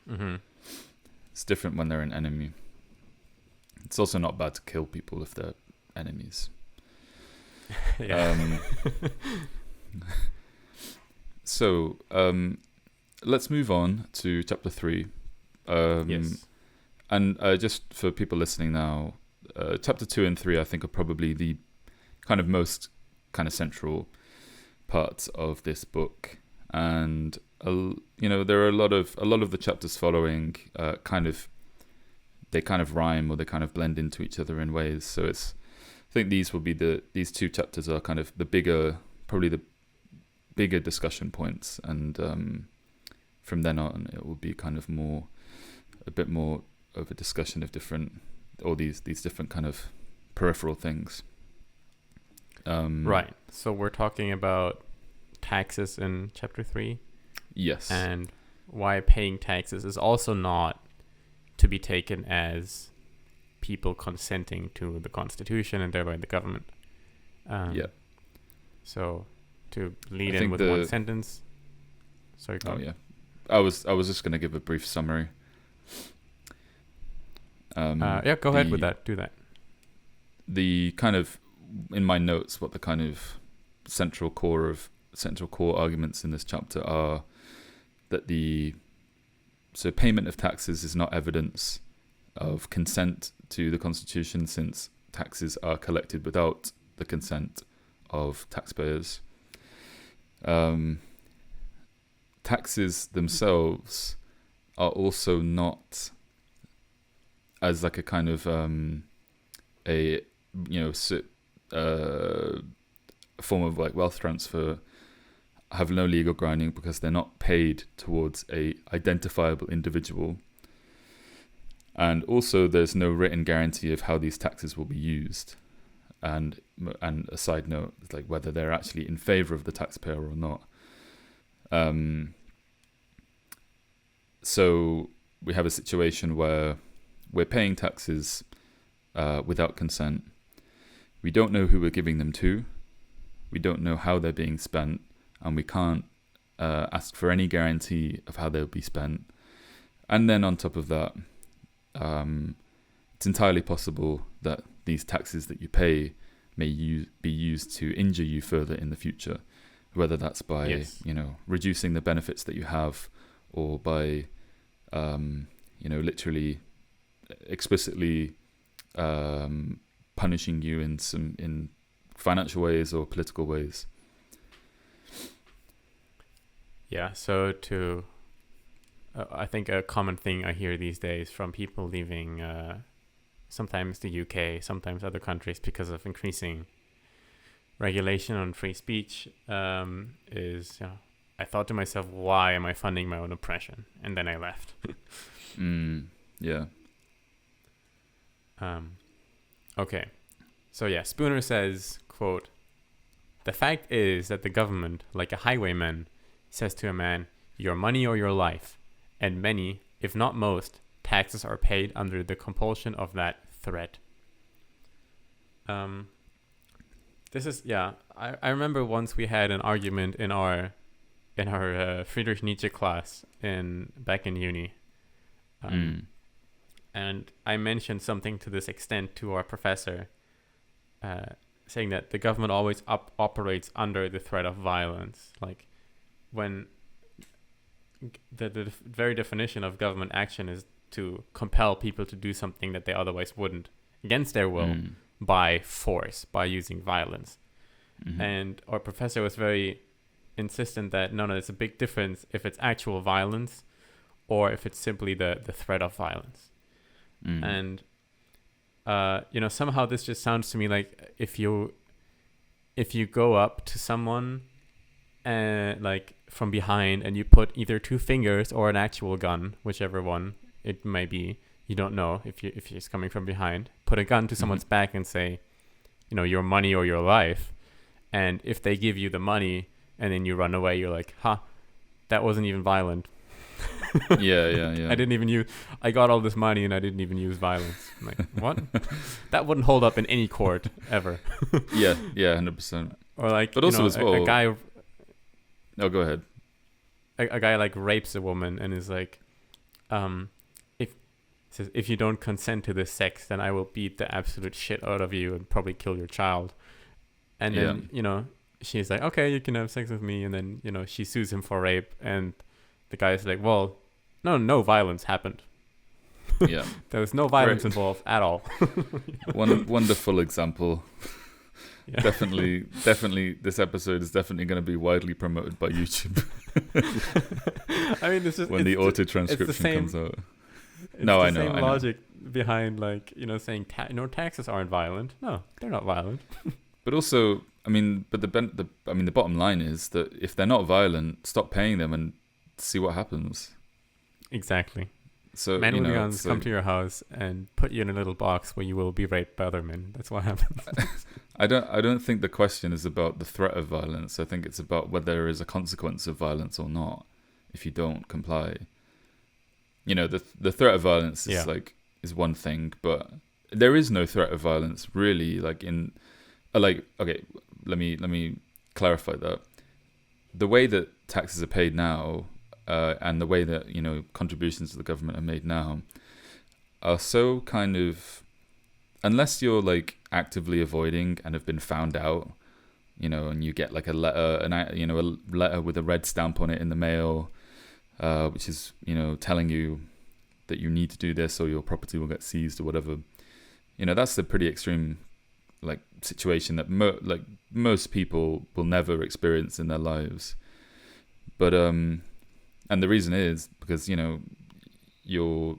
it's different when they're an enemy. It's also not bad to kill people if they're enemies. Yeah. So let's move on to chapter 3. Yes. And just for people listening now, chapter 2 and 3 I think are probably the kind of most kind of central parts of this book, and there are a lot of the chapters following they kind of rhyme or they kind of blend into each other in ways. So I think these two chapters are kind of probably the bigger discussion points, and from then on it will be kind of a bit more of a discussion of these different kind of peripheral things. Right. So we're talking about taxes in chapter 3. Yes. And why paying taxes is also not to be taken as people consenting to the Constitution and thereby the government. So to lead in with one sentence. Sorry. Oh yeah. I was just going to give a brief summary. Go ahead with that. Do that. The kind of, in my notes, what the kind of central core arguments in this chapter are that so payment of taxes is not evidence of consent to the Constitution, since taxes are collected without the consent of taxpayers. Taxes themselves are also not, as like a kind of a form of like wealth transfer, have no legal grounding because they're not paid towards a identifiable individual, and also there's no written guarantee of how these taxes will be used. And a side note, it's like whether they're actually in favor of the taxpayer or not. So we have a situation where we're paying taxes without consent. We don't know who we're giving them to. We don't know how they're being spent, and we can't ask for any guarantee of how they'll be spent. And then on top of that, it's entirely possible that these taxes that you pay may be used to injure you further in the future, whether that's by reducing the benefits that you have, or by literally explicitly punishing you in financial ways or political ways. Yeah, so to I think a common thing I hear these days from people leaving sometimes the UK, sometimes other countries because of increasing regulation on free speech is, I thought to myself, why am I funding my own oppression? And then I left. Yeah. Okay. So yeah, Spooner says, quote, "The fact is that the government, like a highwayman, says to a man, your money or your life, and many, if not most, taxes are paid under the compulsion of that threat." This is, I remember once we had an argument in our Friedrich Nietzsche class back in uni. And I mentioned something to this extent to our professor, saying that the government always operates under the threat of violence. Like, when the very definition of government action is to compel people to do something that they otherwise wouldn't, against their will, by force, by using violence. And our professor was very insistent that no, there's a big difference if it's actual violence or if it's simply the threat of violence. And somehow this just sounds to me like if you go up to someone like from behind and you put either two fingers or an actual gun, whichever one it may be, you don't know if he's coming from behind, put a gun to someone's back and say, your money or your life. And if they give you the money and then you run away, you're like, that wasn't even violent. Yeah. I got all this money and I didn't even use violence. I'm like, what? That wouldn't hold up in any court ever. yeah, 100%. Or like, but also as well, a guy. Oh, go ahead. A guy like rapes a woman and is like, if you don't consent to this sex, then I will beat the absolute shit out of you and probably kill your child. And then, she's like, okay, you can have sex with me. And then, she sues him for rape. And the guy's like, well, no violence happened. Yeah. There was no violence involved at all. One wonderful example. Yeah. Definitely, this episode is definitely going to be widely promoted by YouTube. I mean, this is when the auto transcription comes out. It's the same logic behind, like, saying taxes aren't violent. No, they're not violent. But also, I mean, the bottom line is that if they're not violent, stop paying them and see what happens. Exactly. So men with guns come to your house and put you in a little box where you will be raped by other men. That's what happens. I don't think the question is about the threat of violence. I think it's about whether there is a consequence of violence or not if you don't comply. The threat of violence is one thing, but there is no threat of violence really. Okay, let me clarify that. The way that taxes are paid now, and the way that contributions to the government are made now, are so kind of, unless you're like actively avoiding and have been found out, and you get like a letter, a letter with a red stamp on it in the mail, which is telling you that you need to do this or your property will get seized or whatever. That's a pretty extreme situation that most people will never experience in their lives. But and the reason is because your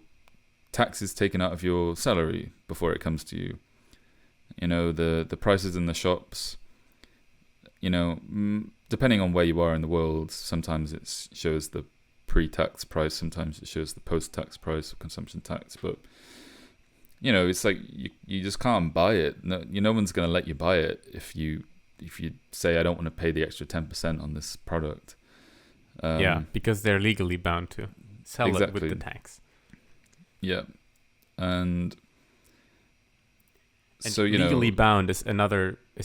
tax is taken out of your salary before it comes to you. The prices in the shops, depending on where you are in the world, sometimes it shows the pre-tax price, sometimes it shows the post-tax price of consumption tax, but it's like you just can't buy it. No one's going to let you buy it if you say I don't want to pay the extra 10% on this product. Because they're legally bound to sell it with the tax. Yeah, and so legally bound is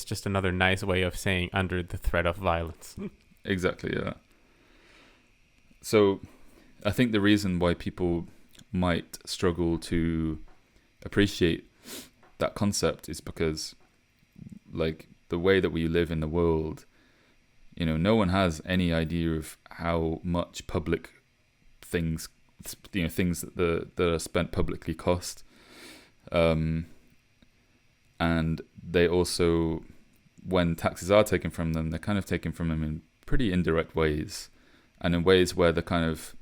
just another nice way of saying under the threat of violence. Exactly. Yeah. So, I think the reason why people might struggle to appreciate that concept is because, like, the way that we live in the world, no one has any idea of how much public things, things that are spent publicly cost, and they also, when taxes are taken from them, they're kind of taken from them in pretty indirect ways, and in ways where the kind of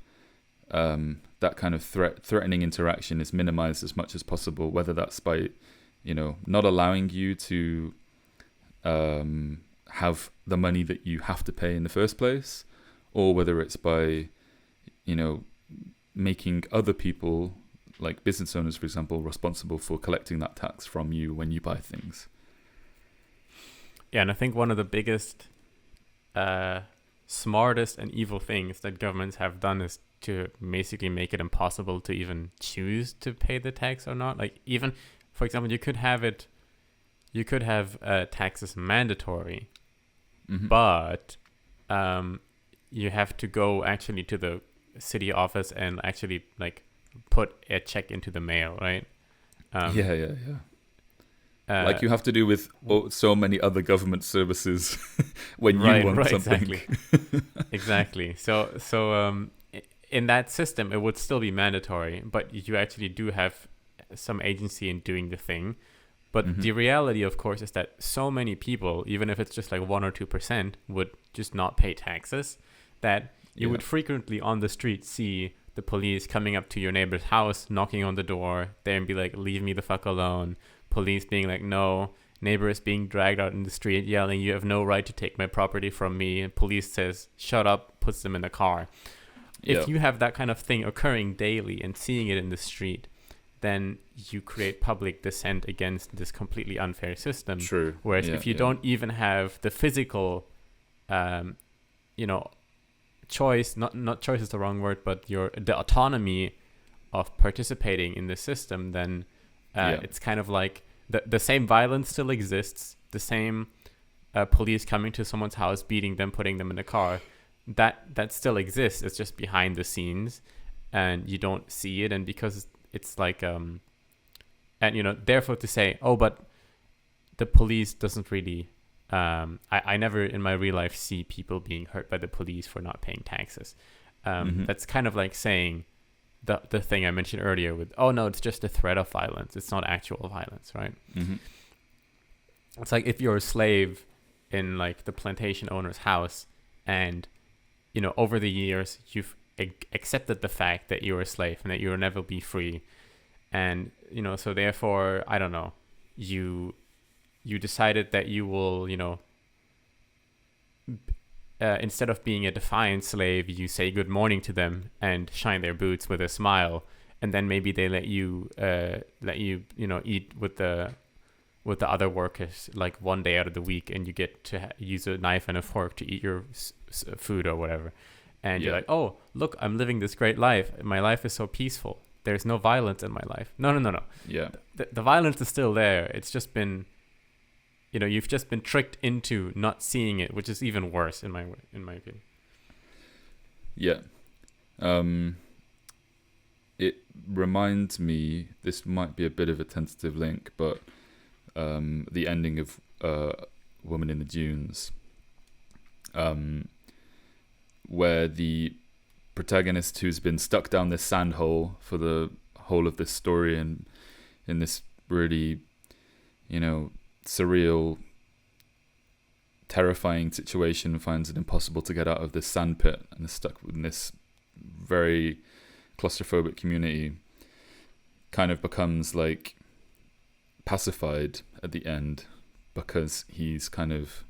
that kind of threatening interaction is minimized as much as possible, whether that's by, not allowing you to have the money that you have to pay in the first place, or whether it's by, making other people, like business owners, for example, responsible for collecting that tax from you when you buy things. Yeah, and I think one of the biggest, smartest and evil things that governments have done is to basically make it impossible to even choose to pay the tax or not. Like, even, for example, you could have taxes mandatory, but you have to go actually to the city office and actually like put a check into the mail, right? Yeah. Like you have to do with so many other government services when you want something. Exactly. So in that system, it would still be mandatory, but you actually do have some agency in doing the thing. But the reality, of course, is that so many people, even if it's just like 1 or 2%, would just not pay taxes, that you would frequently on the street see the police coming up to your neighbor's house, knocking on the door, there and be like, leave me the fuck alone. Police being like, no. Neighbor is being dragged out in the street, yelling, you have no right to take my property from me. And police says, shut up, puts them in the car. If you have that kind of thing occurring daily and seeing it in the street, then you create public dissent against this completely unfair system. True. Whereas if you don't even have the physical, choice, not choice is the wrong word, but the autonomy of participating in the system, then it's kind of like the same violence still exists, the same police coming to someone's house, beating them, putting them in a car, that still exists. It's just behind the scenes and you don't see it. And because it's like and therefore to say, oh, but the police doesn't really I never in my real life see people being hurt by the police for not paying taxes. That's kind of like saying the thing I mentioned earlier with, oh no, it's just a threat of violence, it's not actual violence, right? It's like if you're a slave in like the plantation owner's house and over the years you've accepted the fact that you're a slave and that you'll never be free, and so therefore, I don't know, you decided that you will instead of being a defiant slave, you say good morning to them and shine their boots with a smile, and then maybe they let you eat with the other workers like one day out of the week, and you get to use a knife and a fork to eat your food or whatever. And you're like, oh, look, I'm living this great life. My life is so peaceful. There's no violence in my life. No. Yeah. The violence is still there. It's just been, you've just been tricked into not seeing it, which is even worse in my opinion. Yeah. It reminds me, this might be a bit of a tentative link, but the ending of Woman in the Dunes, where the protagonist, who's been stuck down this sand hole for the whole of this story and in this really, surreal, terrifying situation, finds it impossible to get out of this sand pit and is stuck in this very claustrophobic community, kind of becomes like pacified at the end because he's kind of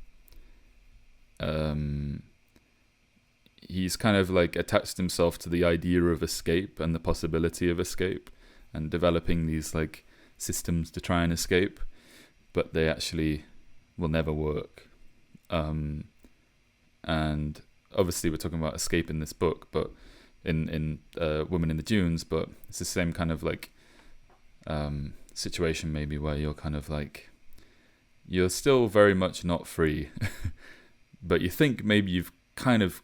like attached himself to the idea of escape and the possibility of escape, and developing these like systems to try and escape, but they actually will never work. And obviously we're talking about escape in this book, but in Woman in the Dunes, but it's the same kind of like situation maybe, where you're kind of like, you're still very much not free, but you think maybe you've kind of,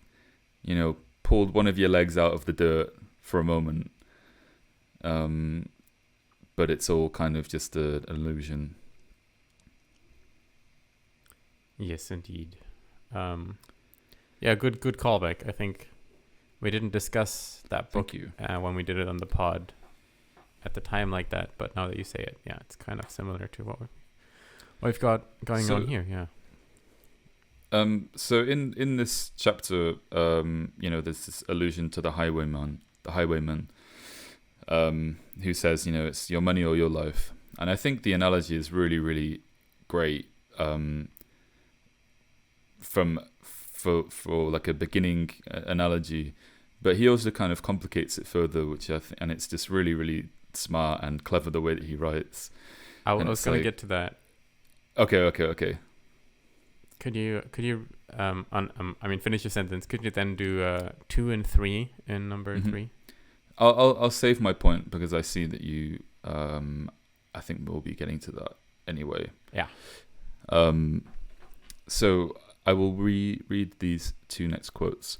pulled one of your legs out of the dirt for a moment, but it's all kind of just an illusion. Yes, indeed. Good callback. I think we didn't discuss that book when we did it on the pod at the time like that, but now that you say it, it's kind of similar to what we've got going on here. So in this chapter, there's this allusion to the highwayman, the highwayman, who says, it's your money or your life. And I think the analogy is really, really great for like a beginning analogy, but he also kind of complicates it further, which and it's just really, really smart and clever the way that he writes. I was going to get to that. Okay. Could you finish your sentence? Could you then do 2 and 3 in number 3? I'll save my point because I see that you I think we'll be getting to that anyway. Yeah. So I will read these 2 next quotes.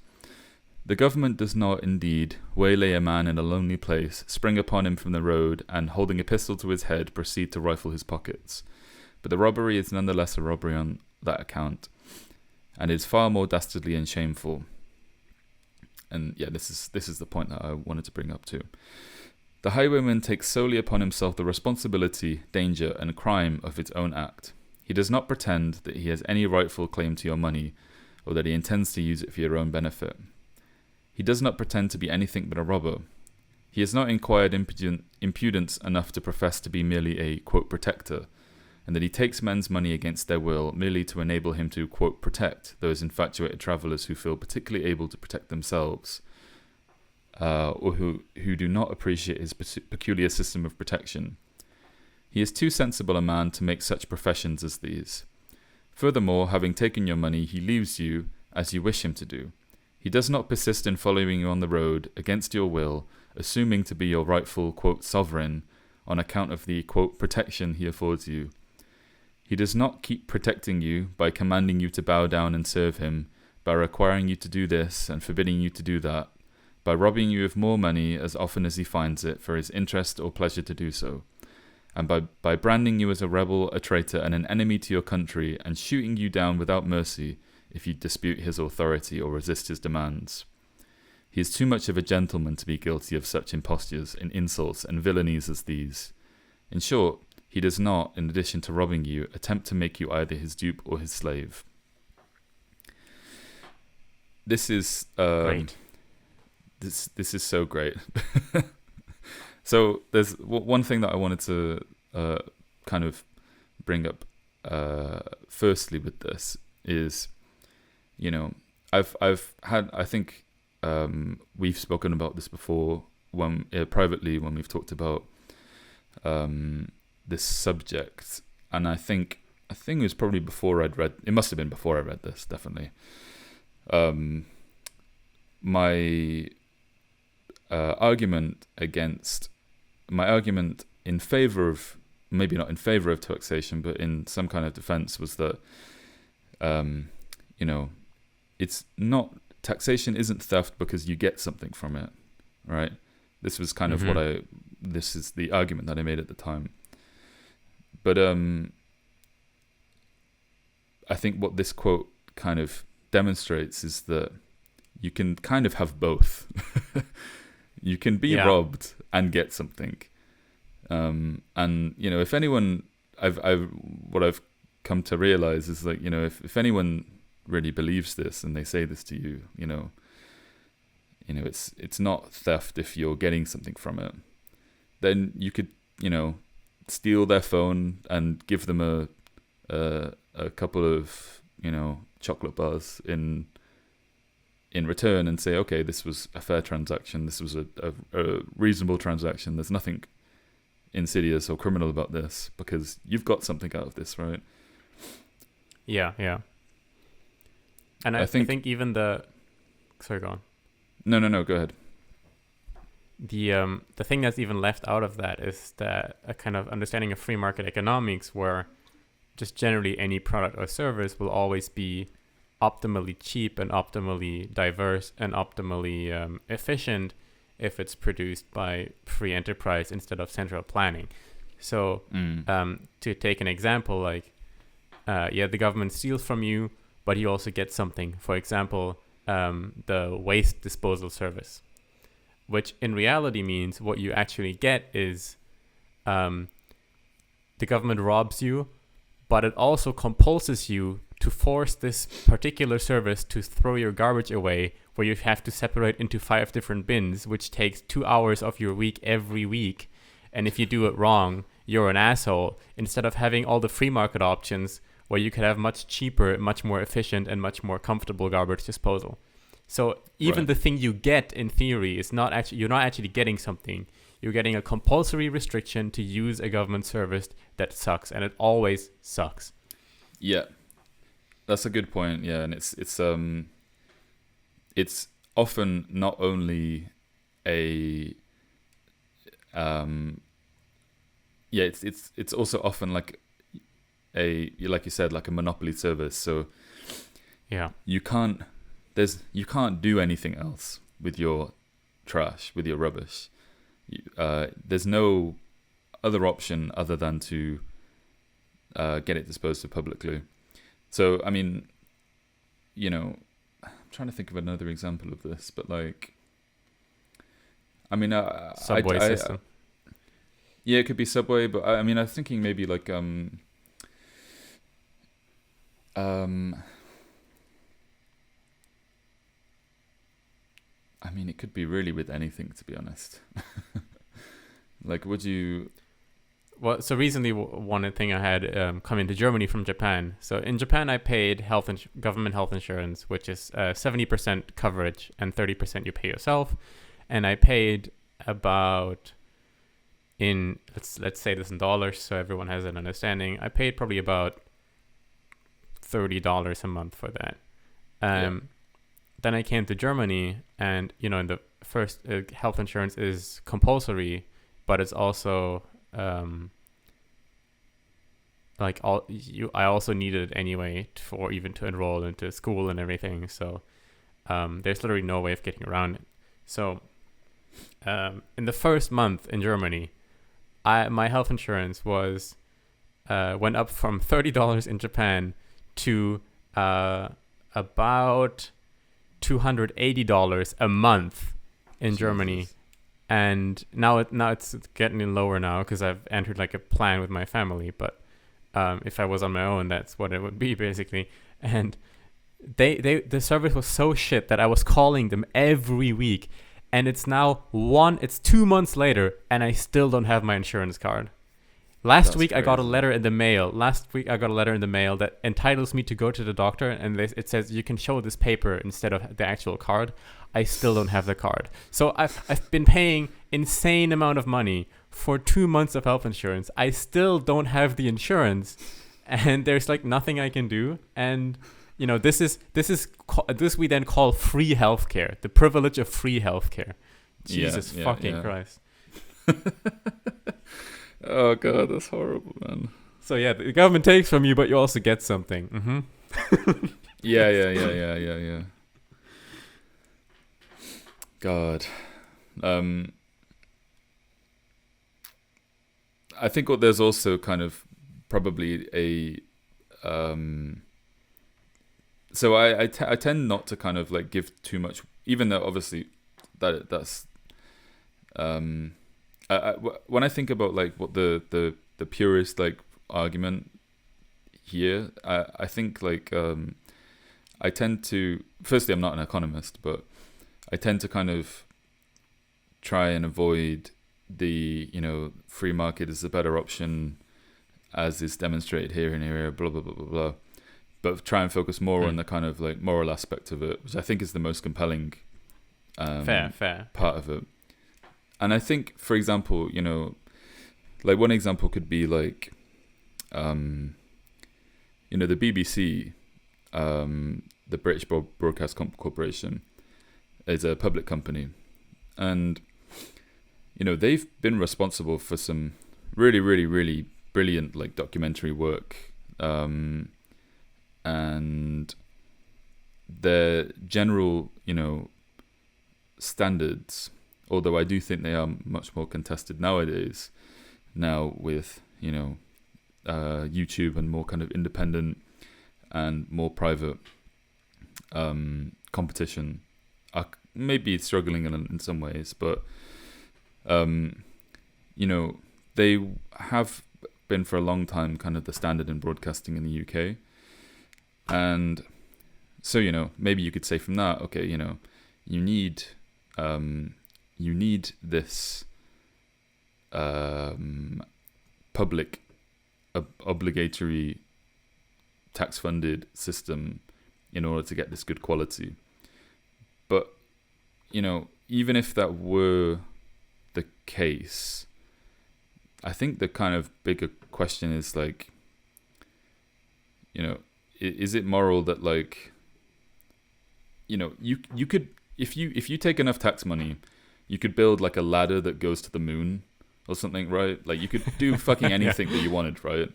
The government does not indeed waylay a man in a lonely place, spring upon him from the road, and holding a pistol to his head, proceed to rifle his pockets. But the robbery is nonetheless a robbery on that account, and is far more dastardly and shameful. And yeah, this is the point that I wanted to bring up too. The highwayman takes solely upon himself the responsibility, danger, and crime of its own act. He does not pretend that he has any rightful claim to your money, or that he intends to use it for your own benefit. He does not pretend to be anything but a robber. He has not acquired impudence enough to profess to be merely a, quote, protector, and that he takes men's money against their will merely to enable him to, quote, protect those infatuated travellers who feel particularly able to protect themselves, or who do not appreciate his peculiar system of protection. He is too sensible a man to make such professions as these. Furthermore, having taken your money, he leaves you, as you wish him to do. He does not persist in following you on the road, against your will, assuming to be your rightful, quote, sovereign, on account of the, quote, protection he affords you. He does not keep protecting you by commanding you to bow down and serve him, by requiring you to do this and forbidding you to do that, by robbing you of more money as often as he finds it for his interest or pleasure to do so, and by branding you as a rebel, a traitor, and an enemy to your country, and shooting you down without mercy if you dispute his authority or resist his demands. He is too much of a gentleman to be guilty of such impostures and insults and villainies as these. In short, he does not, in addition to robbing you, attempt to make you either his dupe or his slave. This is great. This is so great. So there's one thing that I wanted to kind of bring up firstly with this is, I've had, I think we've spoken about this before when privately when we've talked about this subject, and I think it was probably before it must have been before I read this, definitely. My argument in favor of, maybe not in favor of taxation, but in some kind of defense, was that it's not, taxation isn't theft because you get something from it, right? This was kind of this is the argument that I made at the time. But I think what this quote kind of demonstrates is that you can kind of have both. You can be robbed and get something. And if anyone, what I've come to realize is, like, if anyone really believes this and they say this to you, it's not theft if you're getting something from it. Then you could, steal their phone and give them a couple of, chocolate bars in return and say, okay, this was a fair transaction. This was a reasonable transaction. There's nothing insidious or criminal about this because you've got something out of this, right? Yeah. And I think even sorry, go on. No, go ahead. The thing that's even left out of that is that a kind of understanding of free market economics, where just generally any product or service will always be optimally cheap and optimally diverse and optimally efficient if it's produced by free enterprise instead of central planning. So to take an example, like the government steals from you, but you also get something. For example, the waste disposal service, which in reality means what you actually get is the government robs you, but it also compulses you to force this particular service to throw your garbage away where you have to separate into 5 different bins, which takes 2 hours of your week every week. And if you do it wrong, you're an asshole. Instead of having all the free market options where you could have much cheaper, much more efficient, and much more comfortable garbage disposal. So even the thing you get in theory is not actually, you're not actually getting something. You're getting a compulsory restriction to use a government service that sucks, and it always sucks. Yeah, that's a good point. Yeah, and it's often not only a it's also often like like you said, like a monopoly service. So yeah, you can't do anything else with your trash, with your rubbish. There's no other option other than to get it disposed of publicly. So I mean, I'm trying to think of another example of this, but like, I mean, subway system. Yeah, it could be subway, but I mean, I was thinking maybe like I mean, it could be really with anything, to be honest. Like, would you? Well, so recently, one thing I had come into Germany from Japan. So in Japan, I paid government health insurance, which is 70% coverage and 30% you pay yourself. And I paid about, let's say this in dollars, so everyone has an understanding. I paid probably about $30 a month for that. Then I came to Germany, and in the first, health insurance is compulsory, but it's also I also needed it anyway for even to enroll into school and everything. So there's literally no way of getting around it. So in the first month in Germany, my health insurance was went up from $30 in Japan to about $280 a month in Germany. And now it's getting lower now because I've entered like a plan with my family. But if I was on my own, that's what it would be basically. And the service was so shit that I was calling them every week. And it's 2 months later, and I still don't have my insurance card. Last week I got a letter in the mail. That entitles me to go to the doctor, and it says you can show this paper instead of the actual card. I still don't have the card. So I've been paying insane amount of money for 2 months of health insurance. I still don't have the insurance, and there's like nothing I can do. And this we then call free healthcare, the privilege of free healthcare. Jesus fucking Christ. Oh god, that's horrible, man. So yeah, the government takes from you, but you also get something. Mm-hmm. Yeah. God. I think there's also kind of probably a so I tend not to kind of like give too much, even though obviously that's when I think about like what the purist like argument here, I think like I tend to, firstly, I'm not an economist, but I tend to kind of try and avoid the free market is a better option as is demonstrated here and here, blah blah blah blah blah, but try and focus more on the kind of like moral aspect of it, which I think is the most compelling fair part of it. And I think, for example, like one example could be like, the BBC, the British Broadcast Corporation, is a public company, and they've been responsible for some really, really, really brilliant like documentary work, and their general standards. Although I do think they are much more contested nowadays, now with YouTube and more kind of independent and more private competition, are maybe struggling in some ways, but they have been for a long time kind of the standard in broadcasting in the UK, and so maybe you could say from that, okay, you need this public obligatory tax-funded system in order to get this good quality. But, even if that were the case, I think the kind of bigger question is like, is it moral that like, you could, if you take enough tax money, you could build like a ladder that goes to the moon or something, right? Like you could do fucking anything that you wanted, right?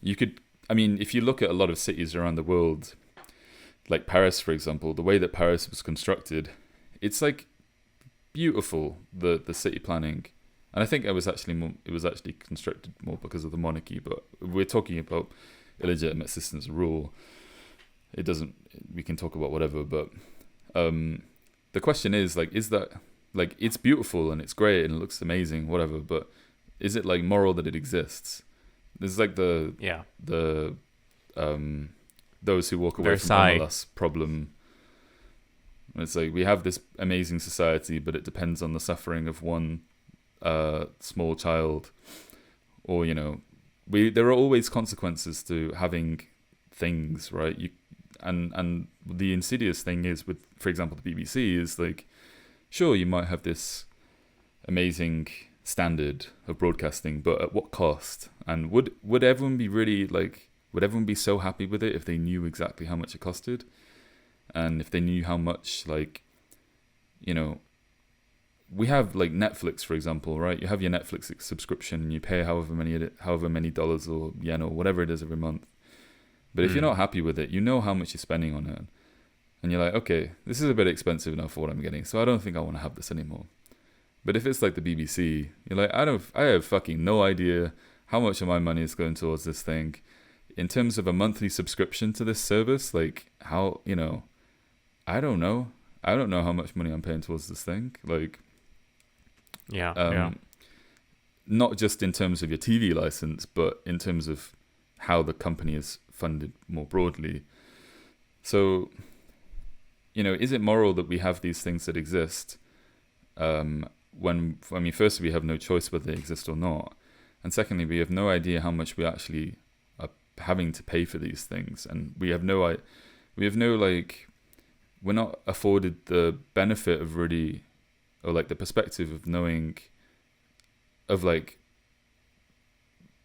You could, if you look at a lot of cities around the world, like Paris, for example, the way that Paris was constructed, it's like beautiful, the city planning. And I think it was actually constructed more because of the monarchy, but we're talking about illegitimate systems of rule. We can talk about whatever, but the question is like, is that like, it's beautiful and it's great and it looks amazing, whatever, but is it like moral that it exists? There's like those who walk away Versailles. from MLS problem. It's like we have this amazing society, but it depends on the suffering of one small child, or there are always consequences to having things, right? And the insidious thing is with, for example, the BBC is like, sure, you might have this amazing standard of broadcasting, but at what cost? And would everyone be really like, would everyone be so happy with it if they knew exactly how much it costed? And if they knew how much, like, we have like Netflix, for example, right? You have your Netflix subscription and you pay however many dollars or yen or whatever it is every month. But if you're not happy with it, you know how much you're spending on it. And you're like, okay, this is a bit expensive now for what I'm getting, so I don't think I want to have this anymore. But if it's like the BBC, you're like, I have fucking no idea how much of my money is going towards this thing. In terms of a monthly subscription to this service, like how, I don't know. I don't know how much money I'm paying towards this thing. Like, not just in terms of your TV license, but in terms of how the company is funded more broadly. So, is it moral that we have these things that exist? Firstly, we have no choice whether they exist or not. And secondly, we have no idea how much we actually are having to pay for these things. And we're not afforded the benefit of really, or like the perspective of knowing, of like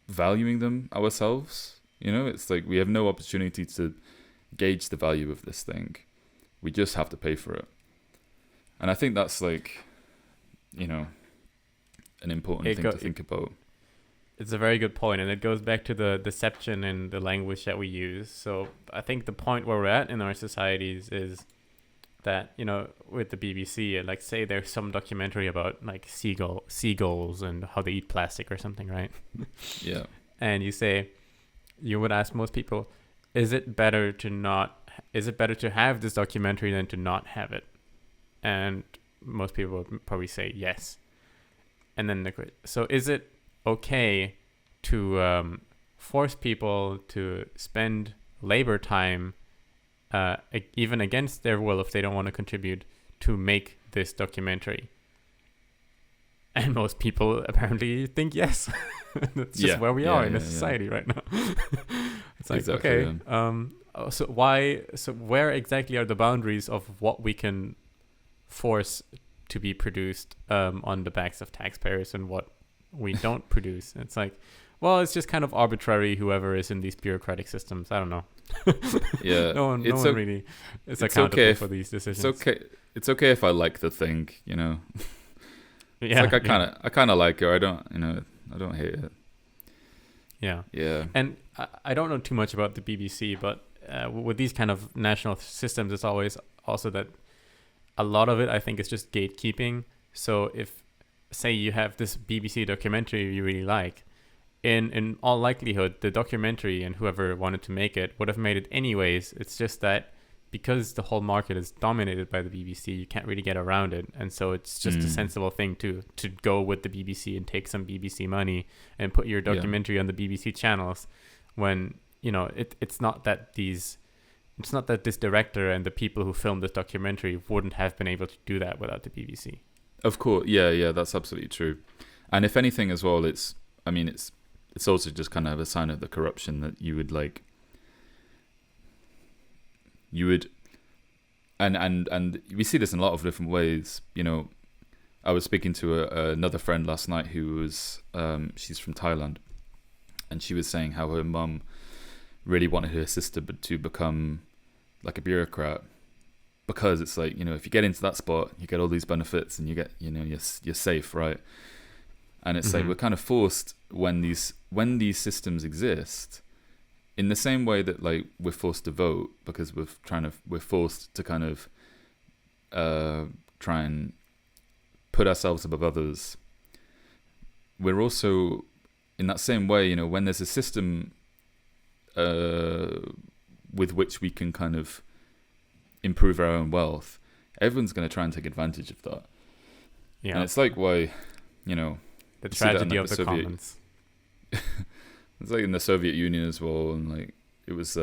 valuing them ourselves. It's like we have no opportunity to gauge the value of this thing. We just have to pay for it. And I think that's like, an important thing to think about. It's a very good point, and it goes back to the deception in the language that we use. So I think the point where we're at in our societies is that, with the BBC, like say there's some documentary about like seagulls and how they eat plastic or something, right? Yeah. And you would ask most people, is it better to have this documentary than to not have it? And most people would probably say yes. And then so is it okay to force people to spend labor time, even against their will if they don't want to contribute, to make this documentary? And most people apparently think yes. That's just where we are in society right now. It's like, exactly, okay, so where exactly are the boundaries of what we can force to be produced on the backs of taxpayers and what we don't produce? It's like, well, it's just kind of arbitrary, whoever is in these bureaucratic systems. I don't know. Yeah. no one really is accountable for these decisions. It's okay if I like the thing, Yeah. It's like I kind of like it. Or I don't hate it. Yeah. Yeah. And I don't know too much about the BBC, but with these kind of national systems, it's always also that a lot of it, I think, is just gatekeeping. So if, say, you have this BBC documentary you really like, in all likelihood, the documentary and whoever wanted to make it would have made it anyways. It's just that because the whole market is dominated by the BBC, you can't really get around it. And so it's just a sensible thing to go with the BBC and take some BBC money and put your documentary on the BBC channels when, it's not that these it's not that this director and the people who filmed this documentary wouldn't have been able to do that without the BBC. Of course, yeah, that's absolutely true. And if anything as well, it's also just kind of a sign of the corruption that you would and we see this in a lot of different ways. You know, I was speaking to another friend last night who was she's from Thailand, and she was saying how her mum really wanted her sister to become like a bureaucrat, because it's like, you know, if you get into that spot, you get all these benefits and you get, you know, you're safe, right? And it's like we're kind of forced when these systems exist, in the same way that like we're forced to vote because we're forced to kind of try and put ourselves above others. We're also in that same way, you know, when there's a system with which we can kind of improve our own wealth, everyone's going to try and take advantage of that. Yeah, and it's like why, you know, the tragedy of the commons. It's like in the Soviet Union as well, and like it was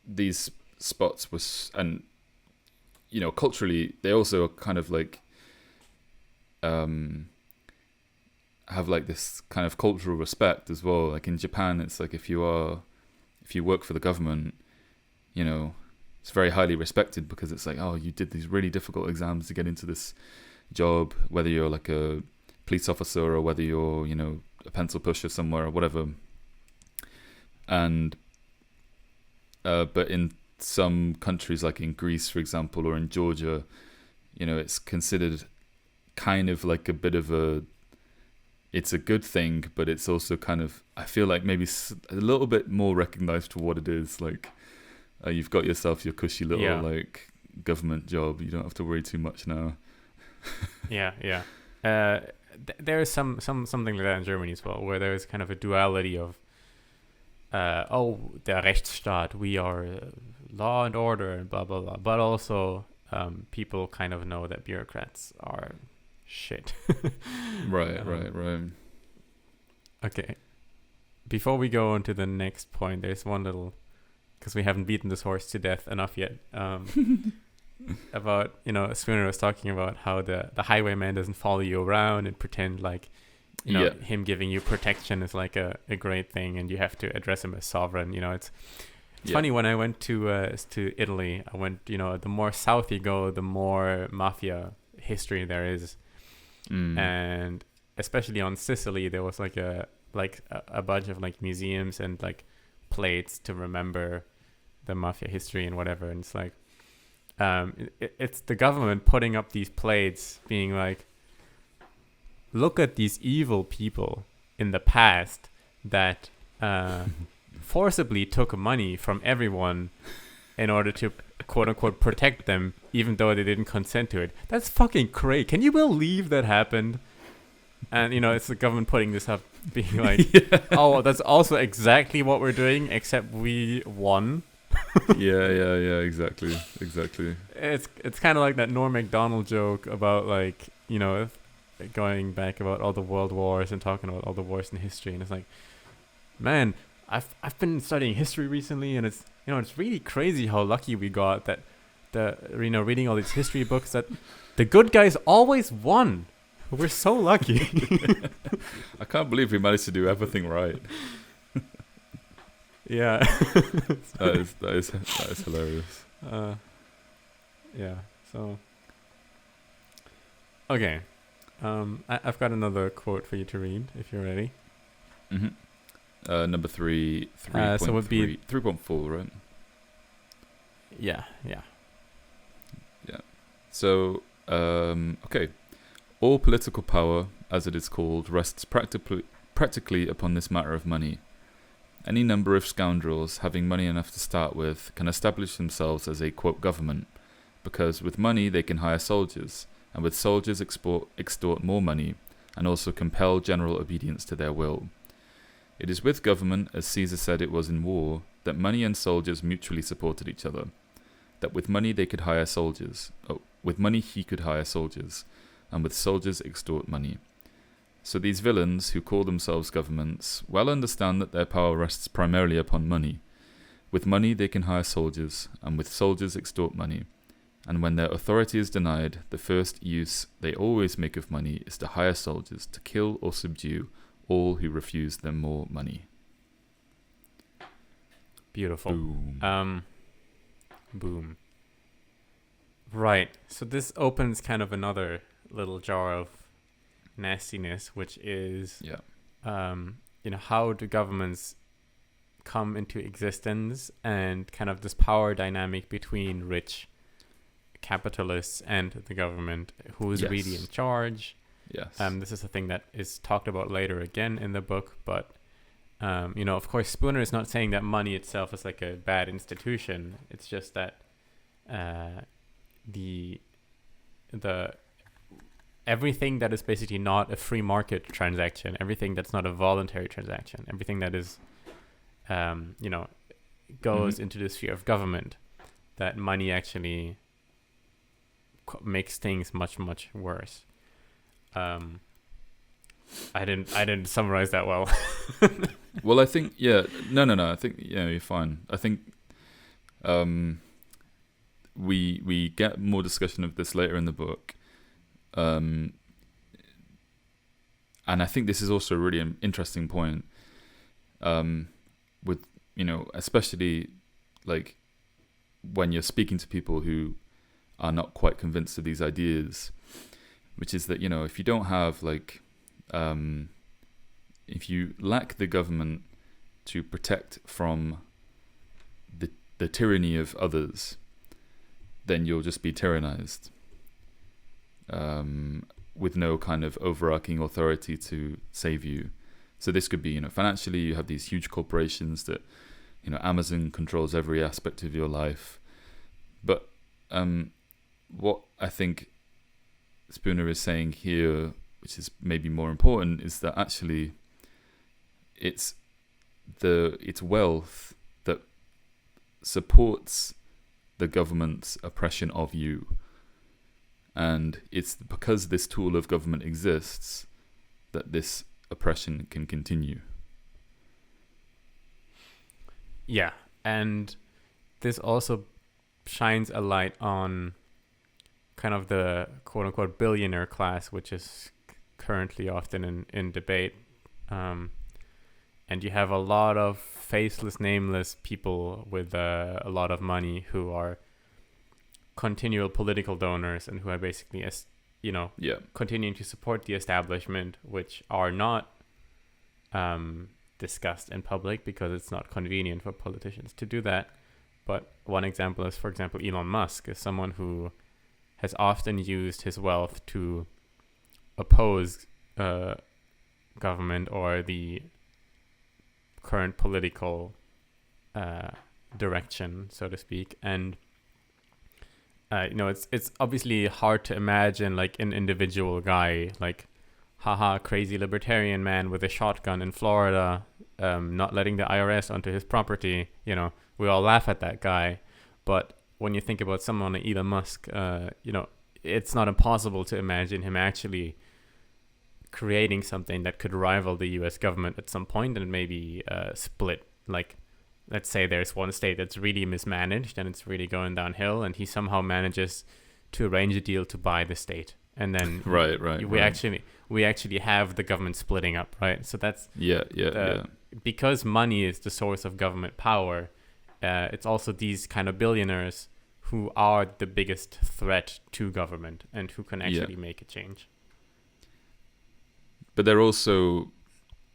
these spots was, and you know, culturally they also kind of like have like this kind of cultural respect as well. Like in Japan, it's like if you work for the government, you know, it's very highly respected because it's like, oh, you did these really difficult exams to get into this job, whether you're like a police officer or whether you're, you know, a pencil pusher somewhere or whatever. And but in some countries, like in Greece, for example, or in Georgia, you know, it's considered kind of like a bit of it's a good thing, but it's also kind of, I feel like maybe a little bit more recognized for what it is. Like you've got yourself your cushy little like government job. You don't have to worry too much now. Yeah. There is something like that in Germany as well, where there is kind of a duality of, der Rechtsstaat, we are law and order and blah blah blah, but also people kind of know that bureaucrats are shit. Right. Okay. Before we go on to the next point, there's one little, because we haven't beaten this horse to death enough yet. About, you know, Spooner was talking about how the highwayman doesn't follow you around and pretend like, you know, him giving you protection is like a great thing and you have to address him as sovereign. You know, it's funny, when I went to Italy, I went, you know, the more south you go, the more mafia history there is. And especially on Sicily, there was like a bunch of like museums and like plates to remember the mafia history and whatever. And it's like, it's the government putting up these plates being like, look at these evil people in the past that forcibly took money from everyone in order to quote unquote protect them, even though they didn't consent to it. That's fucking crazy. Can you believe that happened? And, you know, it's the government putting this up being like, oh, that's also exactly what we're doing, except we won. yeah, exactly. It's kind of like that Norm Macdonald joke about, like, you know, going back about all the world wars and talking about all the wars in history, and it's like, man, I've been studying history recently, and it's, you know, it's really crazy how lucky we got that reading all these history books, that the good guys always won. We're so lucky. I can't believe we managed to do everything right. Yeah. that is hilarious. Yeah. So. Okay. I've got another quote for you to read if you're ready. Number 3. So it would be 3.4, right? Yeah. So, okay. All political power, as it is called, rests practically upon this matter of money. Any number of scoundrels having money enough to start with can establish themselves as a, quote, government, because with money they can hire soldiers, and with soldiers extort more money, and also compel general obedience to their will. It is with government, as Caesar said it was in war, that money and soldiers mutually supported each other, that with money they could hire soldiers. With money he could hire soldiers, and with soldiers extort money. So these villains, who call themselves governments, well understand that their power rests primarily upon money, With money they can hire soldiers, and with soldiers extort money. And when their authority is denied, the first use they always make of money is to hire soldiers to kill or subdue all who refuse them more money. Beautiful. Boom. Boom. Right. So this opens kind of another little jar of nastiness, which is, how do governments come into existence, and kind of this power dynamic between rich capitalists and the government, who is really in charge. Yes. This is a thing that is talked about later again in the book, but of course Spooner is not saying that money itself is like a bad institution. It's just that the everything that is basically not a free market transaction, everything that's not a voluntary transaction, everything that is goes into the sphere of government, that money actually makes things much, much worse. I didn't summarize that well. Well, I think no. I think you're fine. I think we get more discussion of this later in the book, and I think this is also a really interesting point. With especially like when you're speaking to people who are not quite convinced of these ideas, which is that if you don't have if you lack the government to protect from the tyranny of others, then you'll just be tyrannized with no kind of overarching authority to save you. So this could be, financially, you have these huge corporations that, Amazon controls every aspect of your life. But what I think Spooner is saying here, which is maybe more important, is that actually it's wealth that supports the government's oppression of you. And it's because this tool of government exists that this oppression can continue. Yeah, and this also shines a light on kind of the quote-unquote billionaire class, which is currently often in debate. And you have a lot of faceless, nameless people with a lot of money who are continual political donors and who are basically, continuing to support the establishment, which are not discussed in public because it's not convenient for politicians to do that. But one example is, for example, Elon Musk is someone who has often used his wealth to oppose government or the current political direction, so to speak. And it's obviously hard to imagine like an individual guy, like crazy libertarian man with a shotgun in Florida, not letting the IRS onto his property. We all laugh at that guy, but when you think about someone like Elon Musk, it's not impossible to imagine him actually creating something that could rival the U.S. government at some point and maybe split. Like, let's say there's one state that's really mismanaged and it's really going downhill, and he somehow manages to arrange a deal to buy the state, and then we actually have the government splitting up, right? So that's because money is the source of government power. It's also these kind of billionaires who are the biggest threat to government and who can actually make a change. But they're also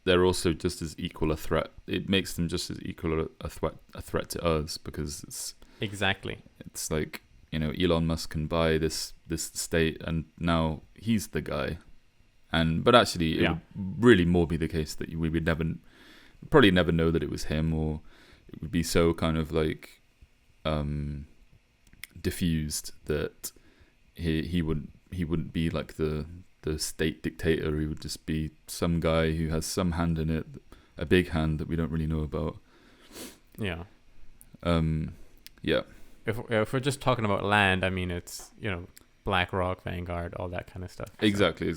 just as equal a threat. It makes them just as equal a threat to us, because it's like, Elon Musk can buy this state and now he's the guy. But actually it would really more be the case that we would probably never know that it was him, or it would be so kind of like diffused that he wouldn't be like the state dictator. He would just be some guy who has some hand in it, a big hand that we don't really know about. Yeah. Yeah. If we're just talking about land, I mean, it's, BlackRock, Vanguard, all that kind of stuff. Exactly.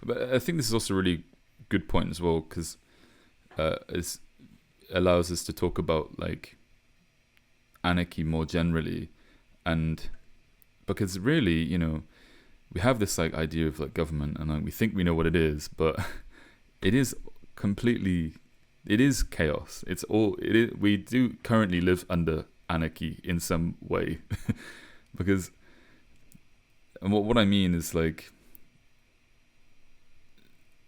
But I think this is also a really good point as well, because it allows us to talk about like anarchy more generally, and because really, we have this like idea of like government, and like we think we know what it is, but it is chaos. It's all it is. We do currently live under anarchy in some way, because, and what I mean is like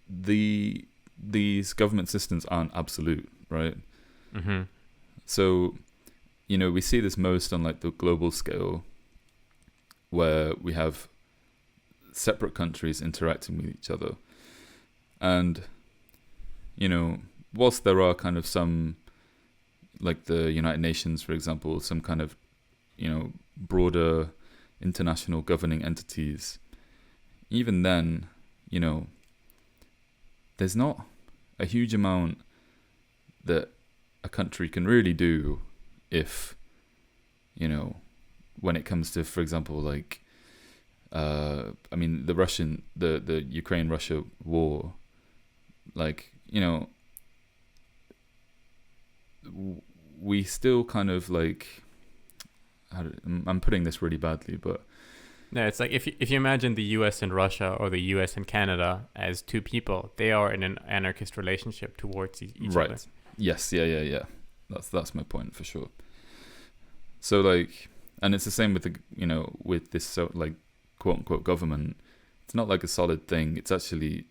these government systems aren't absolute, right? Mm-hmm. So, we see this most on like the global scale, where we have separate countries interacting with each other. And, whilst there are kind of some, like the United Nations, for example, some kind of, broader international governing entities, even then, there's not a huge amount that a country can really do if, when it comes to, for example, like, the Ukraine-Russia war, like, we still kind of like, I'm putting this really badly, but no, it's like if you imagine the U.S. and Russia, or the U.S. and Canada as two people, they are in an anarchist relationship towards each right. other. Yes, yeah. That's my point for sure. So like, and it's the same with with this like quote unquote government. It's not like a solid thing. It's actually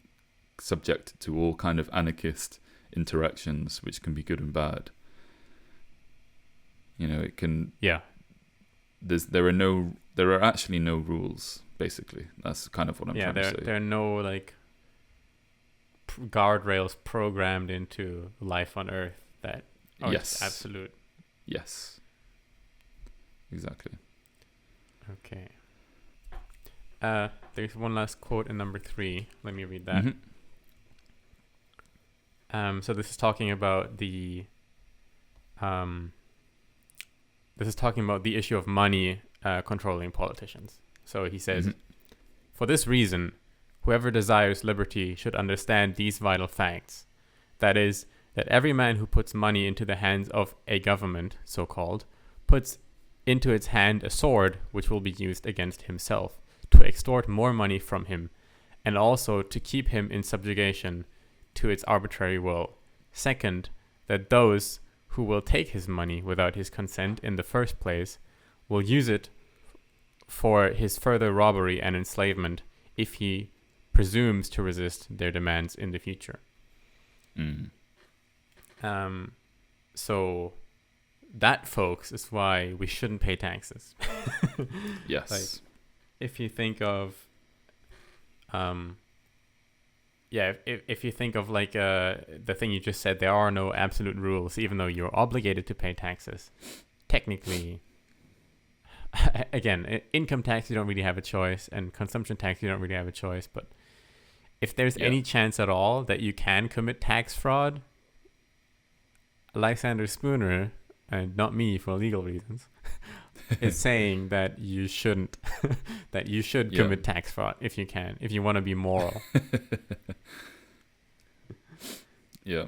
subject to all kind of anarchist interactions, which can be good and bad. It can. Yeah. There are actually no rules. Basically, that's kind of what I'm trying to say. There are no like guardrails programmed into life on Earth that are yes, absolute. Yes. Exactly. Okay. There's one last quote in number 3. Let me read that. Mm-hmm. So this is talking about the issue of money controlling politicians. So he says, mm-hmm. For this reason, whoever desires liberty should understand these vital facts. That is, that every man who puts money into the hands of a government, so-called, puts into its hand a sword which will be used against himself, to extort more money from him, and also to keep him in subjugation to its arbitrary will. Second, that those who will take his money without his consent in the first place will use it for his further robbery and enslavement if he presumes to resist their demands in the future. Mm. So that, folks, is why we shouldn't pay taxes. Yes. Like, if you think of, if you think of like the thing you just said, there are no absolute rules, even though you're obligated to pay taxes. Technically, again, income tax, you don't really have a choice, and consumption tax, you don't really have a choice. But if there's any chance at all that you can commit tax fraud, Lysander Spooner, and not me for legal reasons, is saying that you shouldn't, that you should commit tax fraud if you can, if you want to be moral. Yeah.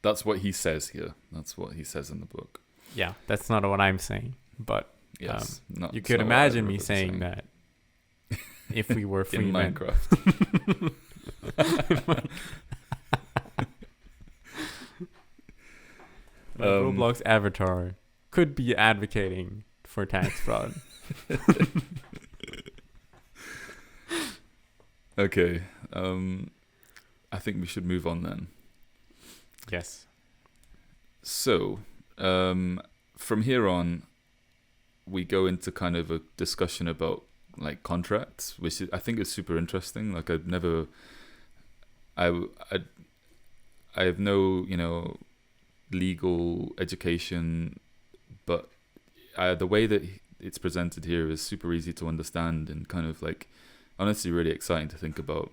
That's what he says here. That's what he says in the book. Yeah, that's not what I'm saying. But yes, you could imagine me saying that if we were free in men. Minecraft. My Roblox avatar could be advocating for tax fraud. Okay. I think we should move on then. Yes. So, from here on, we go into kind of a discussion about like contracts, which I think is super interesting. Like I have no, legal education, but the way that it's presented here is super easy to understand and kind of like honestly really exciting to think about.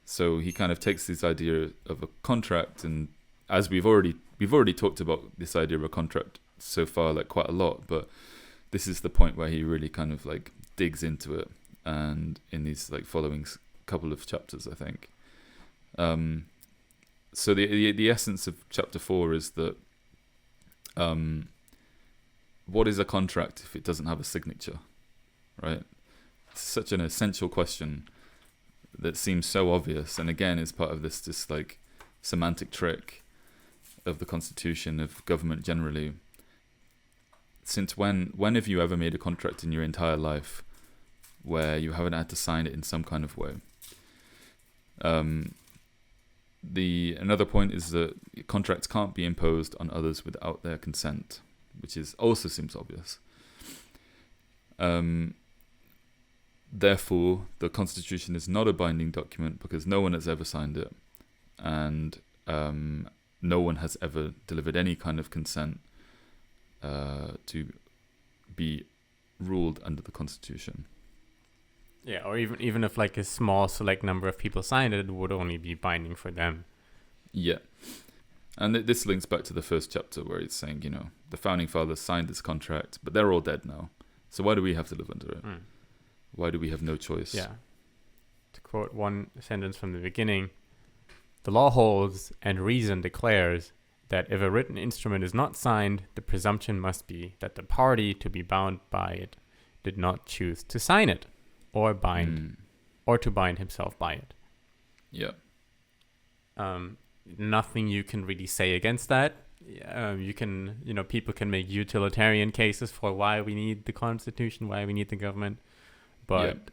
So he kind of takes this idea of a contract, and as we've already talked about this idea of a contract so far, like quite a lot, but this is the point where he really kind of like digs into it, and in these like following couple of chapters, I think. So the essence of chapter 4 is that what is a contract if it doesn't have a signature, right? It's such an essential question that seems so obvious, and again is part of this just like semantic trick of the Constitution, of government generally. Since when have you ever made a contract in your entire life where you haven't had to sign it in some kind of way? Another point is that contracts can't be imposed on others without their consent, which is also seems obvious. Therefore, the Constitution is not a binding document because no one has ever signed it, and no one has ever delivered any kind of consent to be ruled under the Constitution. Yeah, or even if like a small select number of people signed it, it would only be binding for them. Yeah. And this links back to the first chapter where it's saying, the founding fathers signed this contract, but they're all dead now. So why do we have to live under it? Why do we have no choice? Yeah. To quote one sentence from the beginning, the law holds and reason declares that if a written instrument is not signed, the presumption must be that the party to be bound by it did not choose to sign it or to bind himself by it. Yeah. Nothing you can really say against that. You can, people can make utilitarian cases for why we need the Constitution, why we need the government, but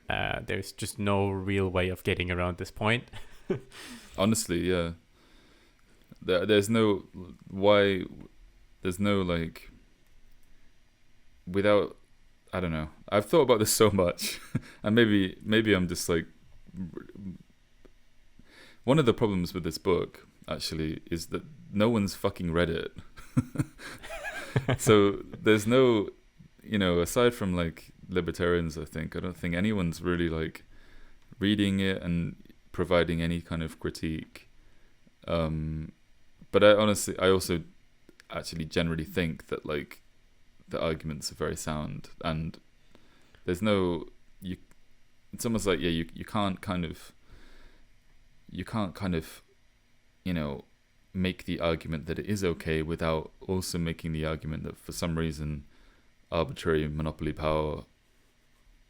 there's just no real way of getting around this point. Honestly, yeah. There's no like, without, I don't know. I've thought about this so much, and maybe I'm just like, one of the problems with this book actually is that no one's fucking read it. So there's no, aside from like libertarians, I don't think anyone's really like reading it and providing any kind of critique. But I also actually generally think that like the arguments are very sound, and there's no, it's almost like, you can't kind of make the argument that it is okay without also making the argument that for some reason arbitrary monopoly power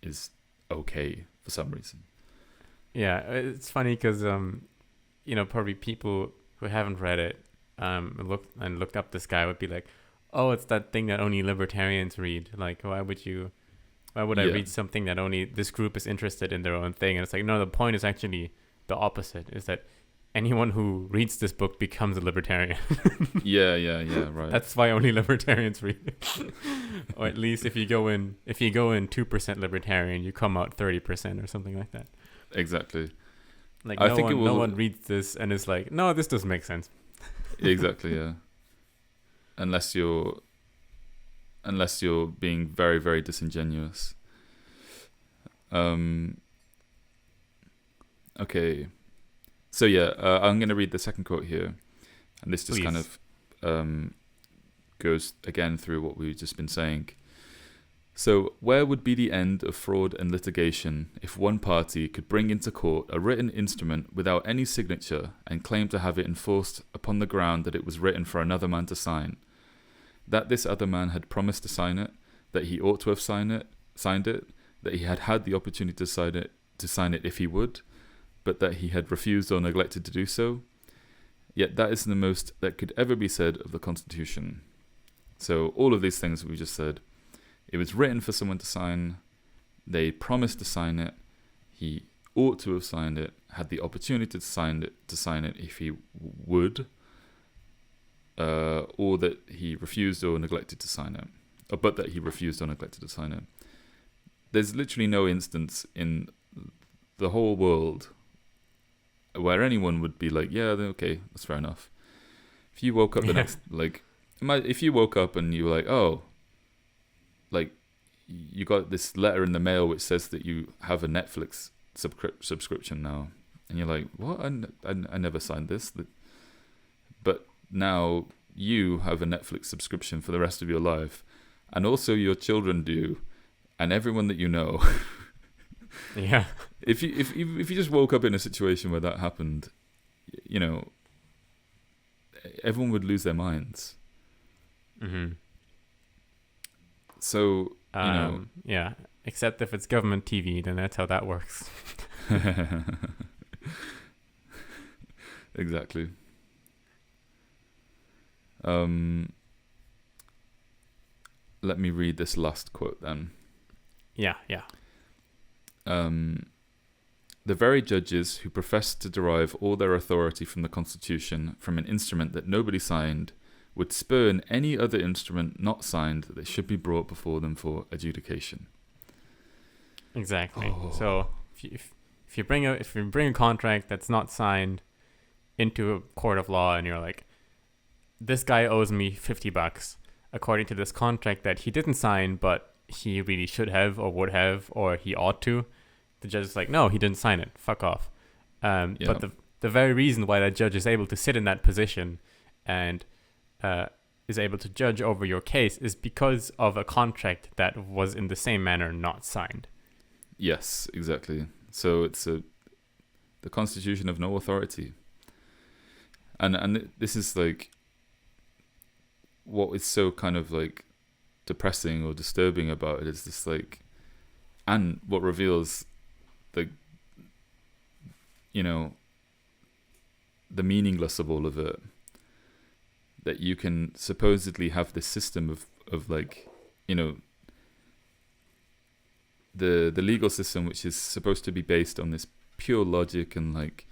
is okay for some reason. Yeah, it's funny because probably people who haven't read it looked up this guy would be like, oh, it's that thing that only libertarians read. Like, why would I read something that only this group is interested in their own thing? And it's like, no, the point is actually the opposite, is that anyone who reads this book becomes a libertarian. yeah, right. That's why only libertarians read it. Or at least if you go in 2% libertarian, you come out 30% or something like that. Exactly. Like no one reads this and is like, no, this doesn't make sense. Exactly, yeah. Unless you're being very, very disingenuous. Okay. So I'm going to read the second quote here, and this just kind of goes again through what we've just been saying. So, where would be the end of fraud and litigation if one party could bring into court a written instrument without any signature and claim to have it enforced upon the ground that it was written for another man to sign? That this other man had promised to sign it, that he ought to have signed it, that he had the opportunity to sign it if he would, but that he had refused or neglected to do so. Yet that is the most that could ever be said of the Constitution. So all of these things we just said, it was written for someone to sign, they promised to sign it, he ought to have signed it, had the opportunity to sign it if he would, or that he refused or neglected to sign it, but that he refused or neglected to sign it. There's literally no instance in the whole world where anyone would be like, yeah, okay, that's fair enough. If you woke up if you woke up and you were like, oh, like you got this letter in the mail which says that you have a Netflix subscription now, and you're like, what? I never signed this. But now you have a Netflix subscription for the rest of your life, and also your children do, and everyone that you know. Yeah. If you just woke up in a situation where that happened, everyone would lose their minds. Mm-hmm. So, Yeah, except if it's government TV, then that's how that works. Exactly. Let me read this last quote then. Yeah. The very judges who profess to derive all their authority from the Constitution from an instrument that nobody signed would spurn any other instrument not signed that should be brought before them for adjudication. Exactly. Oh. So if you bring a contract that's not signed into a court of law, and you're like, this guy owes me $50 according to this contract that he didn't sign, but he really should have or would have or he ought to, the judge is like, no, he didn't sign it. Fuck off. But the very reason why that judge is able to sit in that position and is able to judge over your case is because of a contract that was in the same manner not signed. Yes, exactly. So it's the Constitution of no authority. And this is like what is so kind of like depressing or disturbing about it is this like, and what reveals the, the meaningless of all of it, that you can supposedly have this system of like, the legal system, which is supposed to be based on this pure logic and like,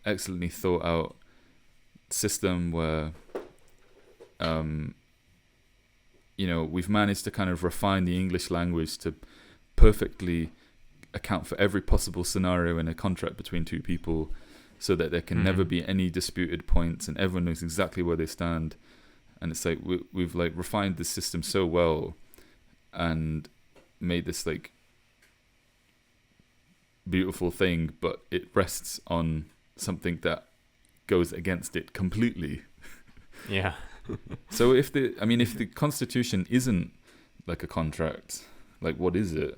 excellently thought out system where, we've managed to kind of refine the English language to perfectly account for every possible scenario in a contract between two people, so that there can never be any disputed points and everyone knows exactly where they stand. And it's like we've like refined the system so well and made this like beautiful thing, but it rests on something that goes against it completely. Yeah. So if the Constitution isn't like a contract, like what is it?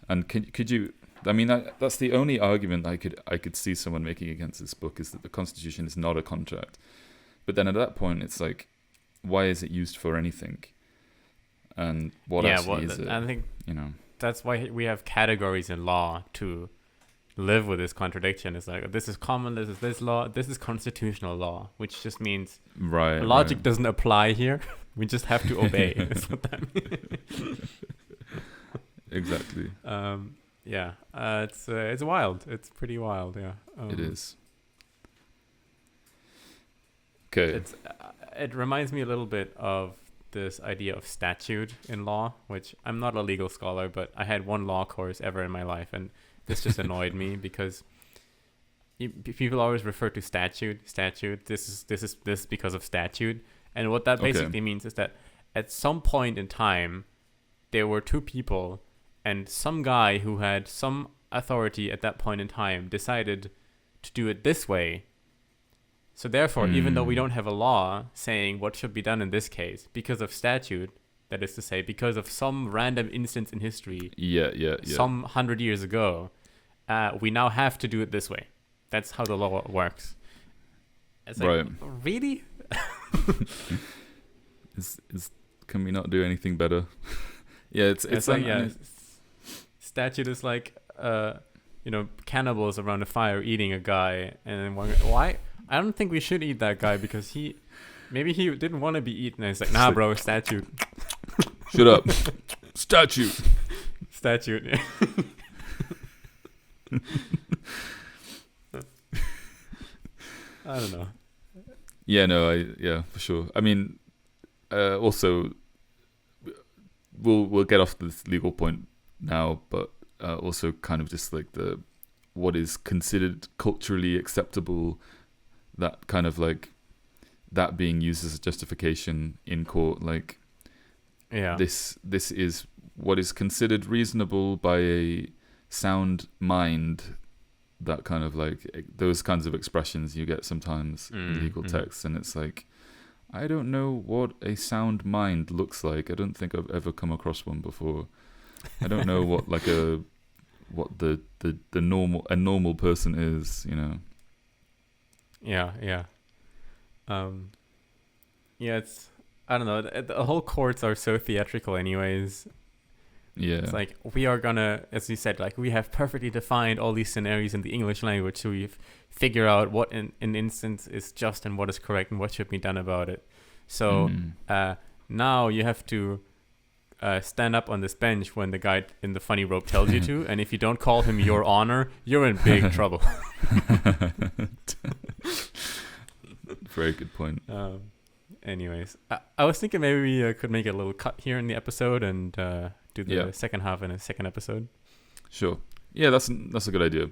And could you? I mean, that's the only argument I could see someone making against this book, is that the Constitution is not a contract. But then at that point, it's like, why is it used for anything? And what actually is it? I think that's why we have categories in law to live with this contradiction. It's like, this is common, this is this law, this is constitutional law, which just means logic doesn't apply here. We just have to obey. That's what that means. Exactly. It's wild. It's pretty wild. Yeah. It is. Okay. It reminds me a little bit of this idea of statute in law, which I'm not a legal scholar, but I had one law course ever in my life, and this just annoyed me because people always refer to statute. This is because of statute, and what that basically means is that at some point in time, there were two people, and some guy who had some authority at that point in time decided to do it this way. So therefore, even though we don't have a law saying what should be done in this case, because of statute, that is to say, because of some random instance in history, some 100 years ago, we now have to do it this way. That's how the law works. It's like, really? Can we not do anything better? It's like statute is like cannibals around a fire eating a guy, and then why? I don't think we should eat that guy because maybe he didn't want to be eaten. And it's like, nah, bro, statute. Shut up. Statute. Yeah. I don't know. Yeah, for sure. I mean, also, we'll get off this legal point now, but also kind of just like what is considered culturally acceptable, that kind of like that being used as a justification in court, like this is what is considered reasonable by a sound mind. That kind of like those kinds of expressions you get sometimes in legal texts, and it's like, I don't know what a sound mind looks like. I don't think I've ever come across one before. I don't know what the normal person is, Yeah. It's I don't know. The whole courts are so theatrical, anyways. Yeah. It's like we are gonna, as you said, like we have perfectly defined all these scenarios in the English language, so we figure out what in an instance is just and what is correct and what should be done about it. So now you have to stand up on this bench when the guy in the funny robe tells you to, and if you don't call him Your Honor, you're in big trouble. Very good point. Anyways, I was thinking maybe we could make a little cut here in the episode and do the second half in a second episode. Sure. Yeah, that's a good idea.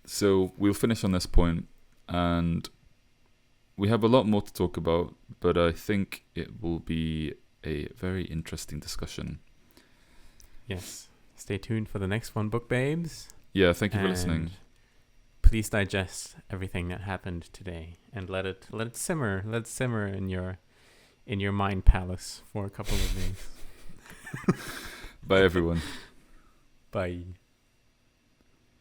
So we'll finish on this point, and we have a lot more to talk about, but I think it will be a very interesting discussion. Yes. Stay tuned for the next one, Book Babes. Yeah, thank you for listening. Please digest everything that happened today and let it simmer. Let it simmer in your mind palace for a couple of days. Bye, everyone. Bye.